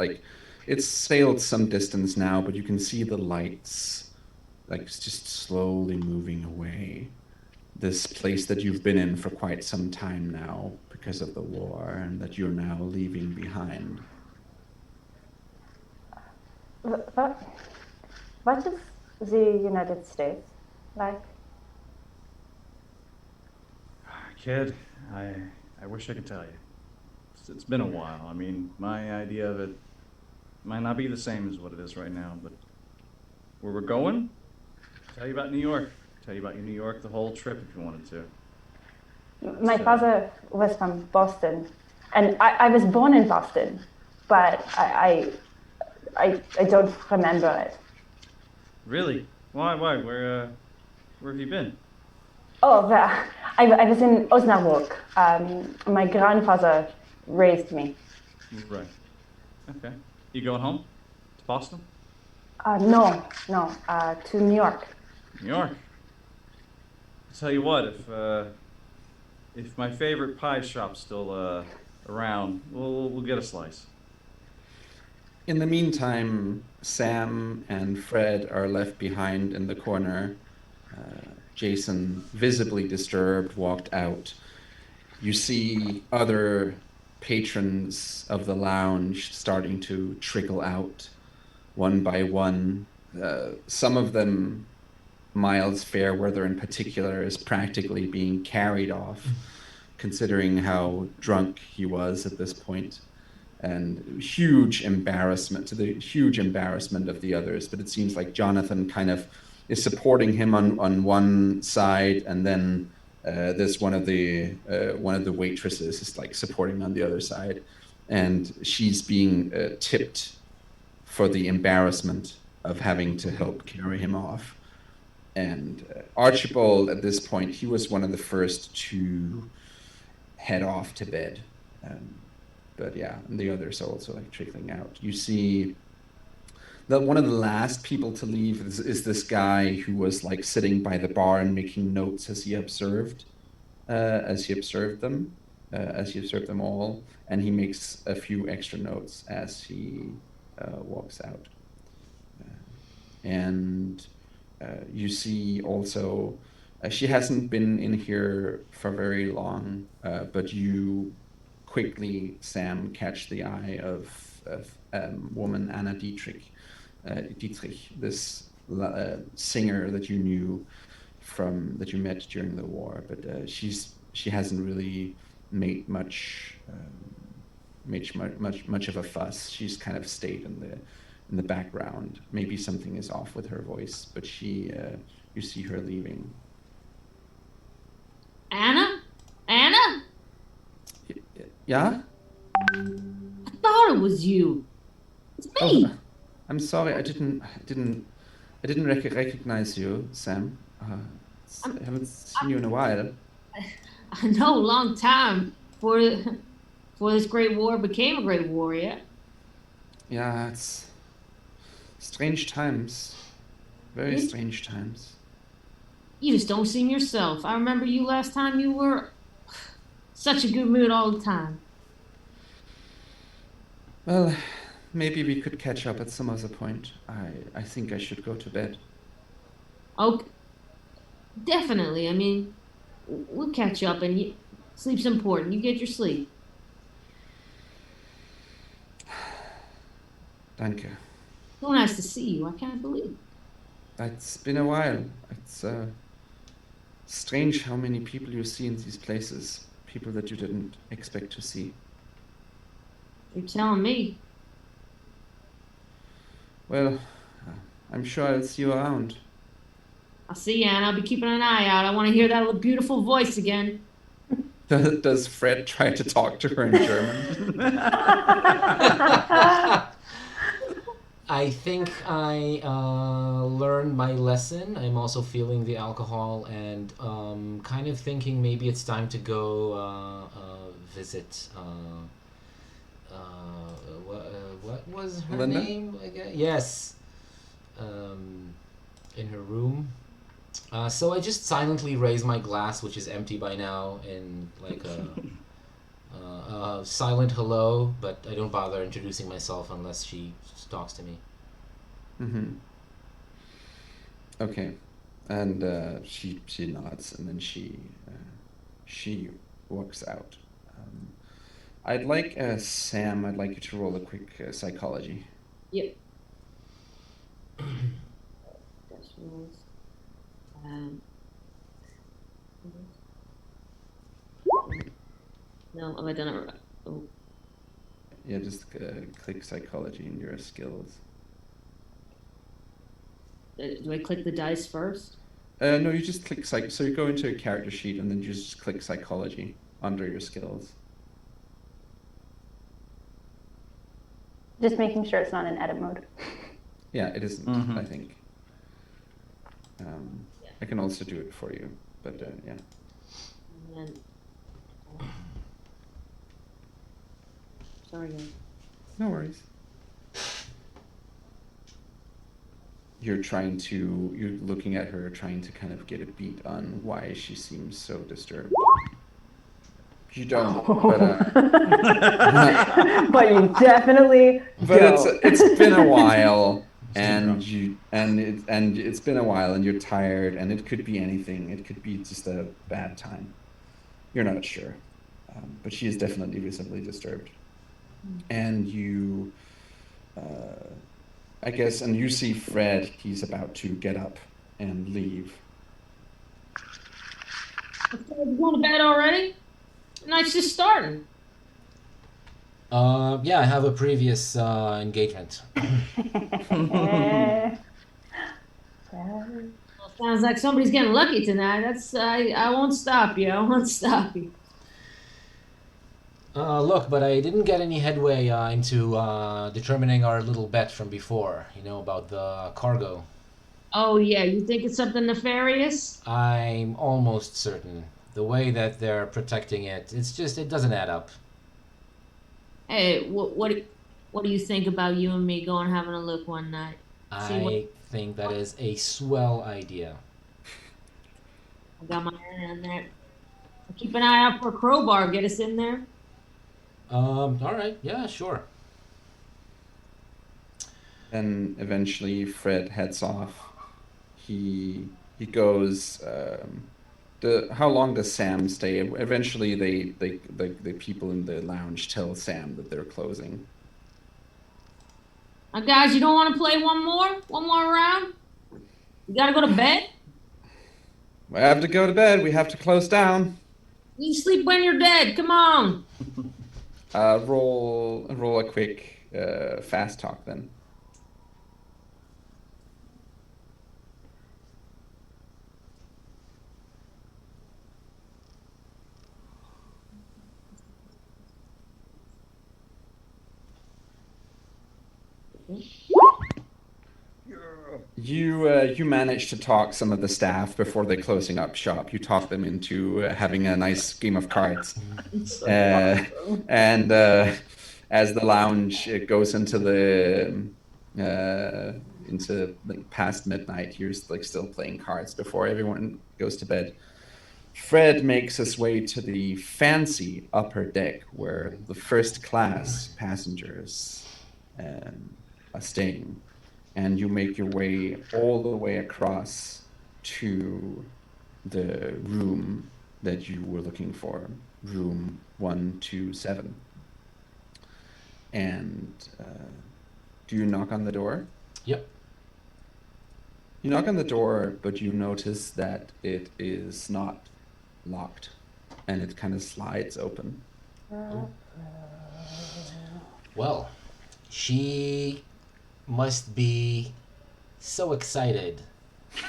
Speaker 1: it's sailed some distance now, but you can see the lights, just slowly moving away. This place that you've been in for quite some time now because of the war, and that you're now leaving behind.
Speaker 3: What is the United States like?
Speaker 4: Kid, I wish I could tell you. It's been a while. I mean, my idea of it might not be the same as what it is right now, but where we're going, tell you about New York. Tell you about New York the whole trip if you wanted to.
Speaker 3: My father was from Boston, and I was born in Boston, but I don't remember it.
Speaker 4: Really? Why? Where have you been?
Speaker 3: Oh, I was in Osnabrück. My grandfather raised me.
Speaker 4: Right. Okay. You going home? To Boston?
Speaker 3: No, to New York.
Speaker 4: New York. I'll tell you what, if my favorite pie shop's still around, we'll get a slice.
Speaker 1: In the meantime, Sam and Fred are left behind in the corner. Jason, visibly disturbed, walked out. You see other patrons of the lounge starting to trickle out one by one. Some of them, Miles Fairweather in particular, is practically being carried off, considering how drunk he was at this point. And huge embarrassment, to the huge embarrassment of the others. But it seems like Jonathan kind of is supporting him on one side, and then there's one of the waitresses is like supporting on the other side, and she's being tipped for the embarrassment of having to help carry him off. And Archibald, at this point, he was one of the first to head off to bed. But yeah, and the others are also like trickling out. You see that one of the last people to leave is this guy who was like sitting by the bar and making notes as he observed them all, and he makes a few extra notes as he walks out. And you see also, she hasn't been in here for very long, but you quickly, Sam, catch the eye of woman Anna Dietrich, this singer that you knew that you met during the war, but she hasn't really made much of a fuss. She's kind of stayed in the background. Maybe something is off with her voice, but you see her leaving.
Speaker 2: Anna?
Speaker 1: Yeah?
Speaker 2: I thought it was you. It's me.
Speaker 1: Oh, I'm sorry. I didn't recognize you, Sam. I haven't seen you in a while.
Speaker 2: I know, a long time before this great war became a great war, yeah?
Speaker 1: Yeah, it's strange times. Very
Speaker 2: Yes.
Speaker 1: strange times.
Speaker 2: You just don't seem yourself. I remember you last time you were such a good mood all the time.
Speaker 1: Well, maybe we could catch up at some other point. I think I should go to bed.
Speaker 2: Okay, definitely. I mean, we'll catch up, and sleep's important. You get your sleep.
Speaker 1: Danke.
Speaker 2: So nice to see you. I can't believe it.
Speaker 1: It's been a while. It's strange how many people you see in these places. People that you didn't expect to see.
Speaker 2: You're telling me.
Speaker 1: Well, I'm sure I'll see you around.
Speaker 2: I'll see you, and I'll be keeping an eye out. I want to hear that beautiful voice again.
Speaker 1: Does Fred try to talk to her in German?
Speaker 5: I think I learned my lesson. I'm also feeling the alcohol and kind of thinking maybe it's time to go visit. What was her
Speaker 1: Linda?
Speaker 5: name again? Yes. In her room. So I just silently raise my glass, which is empty by now, in like a silent hello, but I don't bother introducing myself unless she talks to me.
Speaker 1: Mm-hmm. Okay, and she nods, and then she walks out. I'd like Sam. I'd like you to roll a quick psychology.
Speaker 2: Yep. Dice rolls. Um, no, have I done it right? Oh,
Speaker 1: Yeah, just click psychology in your skills.
Speaker 2: do I click the dice first?
Speaker 1: No, you just click so you go into a character sheet and then you just click psychology under your skills.
Speaker 3: Just making sure it's not in edit mode.
Speaker 1: Yeah, it isn't,
Speaker 4: Mhm.
Speaker 1: I think. I can also do it for you, but yeah.
Speaker 2: And then, sorry, guys.
Speaker 1: No worries. You're looking at her, trying to kind of get a beat on why she seems so disturbed. You don't, but
Speaker 3: But you definitely
Speaker 1: but
Speaker 3: don't.
Speaker 1: it's been a while,
Speaker 4: Stay
Speaker 1: and
Speaker 4: drunk.
Speaker 1: it's been a while, and you're tired, and it could be anything. It could be just a bad time. You're not sure, but she is definitely visibly disturbed, and you. I guess, and you see Fred, he's about to get up and leave.
Speaker 2: You going to bed already? The night's just starting.
Speaker 5: Yeah, I have a previous engagement.
Speaker 2: Well, sounds like somebody's getting lucky tonight. I won't stop you. I won't stop you.
Speaker 5: Look, but I didn't get any headway into determining our little bet from before, about the cargo.
Speaker 2: Oh yeah, you think it's something nefarious?
Speaker 5: I'm almost certain. The way that they're protecting it, it doesn't add up.
Speaker 2: Hey, what do you think about you and me going having a look one night?
Speaker 5: I think that is a swell idea.
Speaker 2: I got my hand on that. I'll keep an eye out for a crowbar. Get us in there.
Speaker 5: All right, yeah, sure.
Speaker 1: Then eventually Fred heads off. He goes. How long does Sam stay? Eventually, the people in the lounge tell Sam that they're closing.
Speaker 2: Now, guys, you don't want to play one more round? You gotta go to bed.
Speaker 1: We have to go to bed. We have to close down.
Speaker 2: You sleep when you're dead. Come on.
Speaker 1: Roll a quick fast talk then. You managed to talk some of the staff before they're closing up shop. You talked them into having a nice game of cards, and as the lounge goes into like past midnight, you're like still playing cards before everyone goes to bed. Fred makes his way to the fancy upper deck where the first class passengers are staying. And you make your way all the way across to the room that you were looking for, room 127. And do you knock on the door?
Speaker 5: Yep.
Speaker 1: You knock on the door, but you notice that it is not locked, and it kind of slides open.
Speaker 5: Well, she must be so excited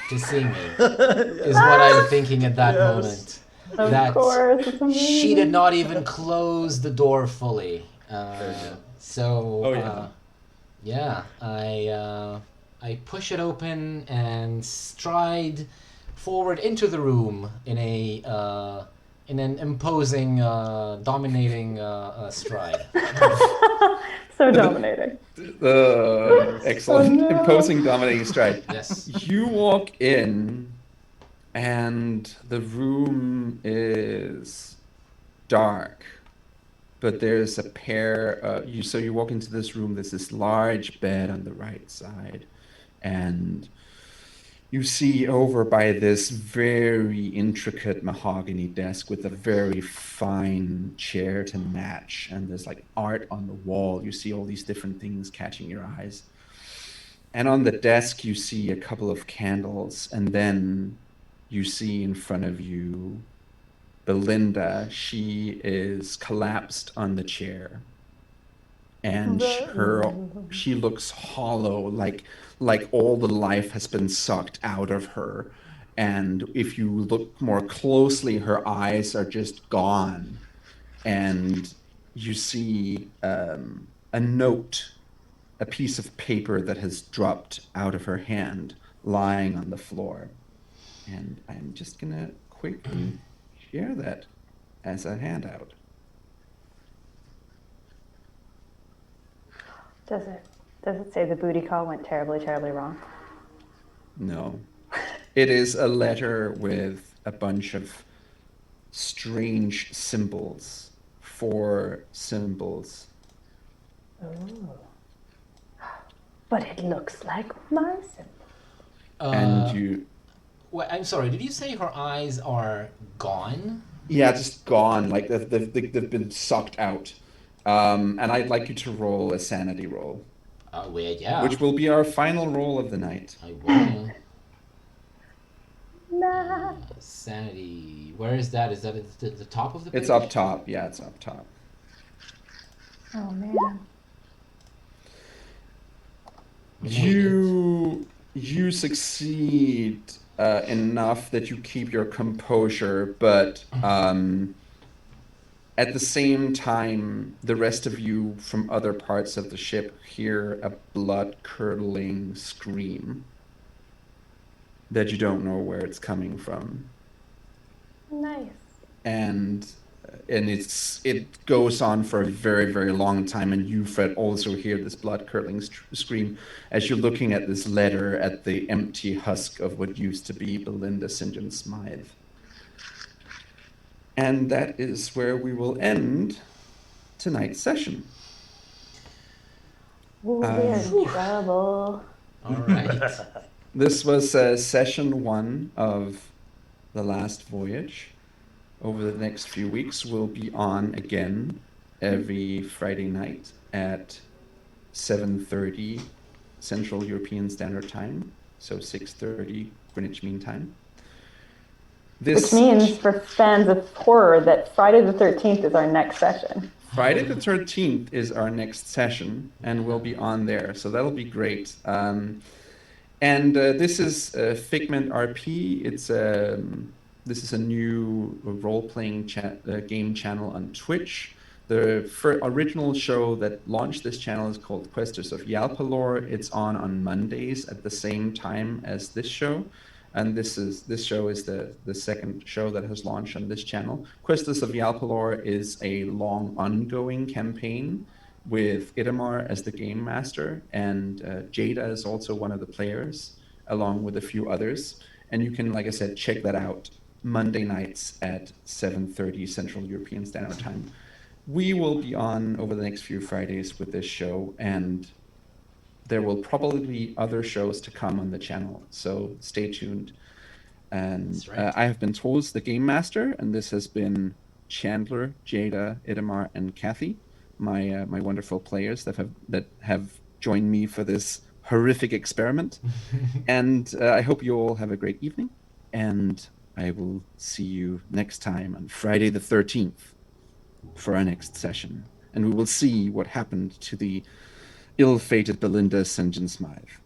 Speaker 5: to see me, is what I'm thinking at that moment.
Speaker 3: Of course, it's amazing.
Speaker 5: She did not even close the door fully. I push it open and stride forward into the room in an imposing, dominating stride.
Speaker 3: So dominating.
Speaker 1: Excellent.
Speaker 3: Oh, no.
Speaker 1: Imposing, dominating stride.
Speaker 5: Yes.
Speaker 1: You walk in, and the room is dark, but there's a pair. So you walk into this room. There's this large bed on the right side, and you see over by this very intricate mahogany desk with a very fine chair to match, and there's like art on the wall. You see all these different things catching your eyes. And on the desk, you see a couple of candles, and then you see in front of you Belinda. She is collapsed on the chair, and she looks hollow, like all the life has been sucked out of her. And if you look more closely, her eyes are just gone, and you see a note, a piece of paper that has dropped out of her hand, lying on the floor. And I'm just gonna quickly share that as a handout.
Speaker 3: Does it say the booty call went terribly, terribly wrong?
Speaker 1: No. It is a letter with a bunch of strange symbols. 4 symbols.
Speaker 3: Oh. But it looks like my symbol.
Speaker 1: And you...
Speaker 5: Well, I'm sorry, did you say her eyes are gone?
Speaker 1: Yeah, just gone. Like they've been sucked out. And I'd like you to roll a sanity roll.
Speaker 5: Well, yeah.
Speaker 1: Which will be our final roll of the night.
Speaker 5: I will.
Speaker 3: Nah.
Speaker 5: Sanity. Where is that? Is that at the top of the page?
Speaker 1: It's up top. Yeah, it's up top.
Speaker 3: Oh, man.
Speaker 1: You succeed enough that you keep your composure, but at the same time, the rest of you from other parts of the ship hear a blood-curdling scream that you don't know where it's coming from.
Speaker 3: Nice.
Speaker 1: And it goes on for a very, very long time, and you, Fred, also hear this blood-curdling scream as you're looking at this letter at the empty husk of what used to be Belinda St. John Smythe. And that is where we will end tonight's session.
Speaker 3: Ooh, we're in trouble.
Speaker 5: All right.
Speaker 1: This was session 1 of The Last Voyage. Over the next few weeks, we'll be on again every Friday night at 7:30 Central European Standard Time, so 6:30 Greenwich Mean Time.
Speaker 3: Which means for fans of horror that Friday the 13th is our next session.
Speaker 1: Friday the 13th is our next session, and we'll be on there, so that'll be great. And this is Figment RP. This is a new role-playing game channel on Twitch. The original show that launched this channel is called Questers of Yalpalor. It's on Mondays at the same time as this show. And this show is the second show that has launched on this channel. Questers of Yalpalor is a long ongoing campaign with Idamar as the game master, and Jada is also one of the players, along with a few others. And you can, like I said, check that out Monday nights at 7:30 Central European Standard Time. We will be on over the next few Fridays with this show, and there will probably be other shows to come on the channel, so stay tuned. And I have been Troels, the Game Master, and this has been Chandler, Jada, Idamar, and Kathy, my wonderful players that have joined me for this horrific experiment. And I hope you all have a great evening, and I will see you next time on Friday the 13th for our next session. And we will see what happened to the ill-fated Belinda St. John Smythe.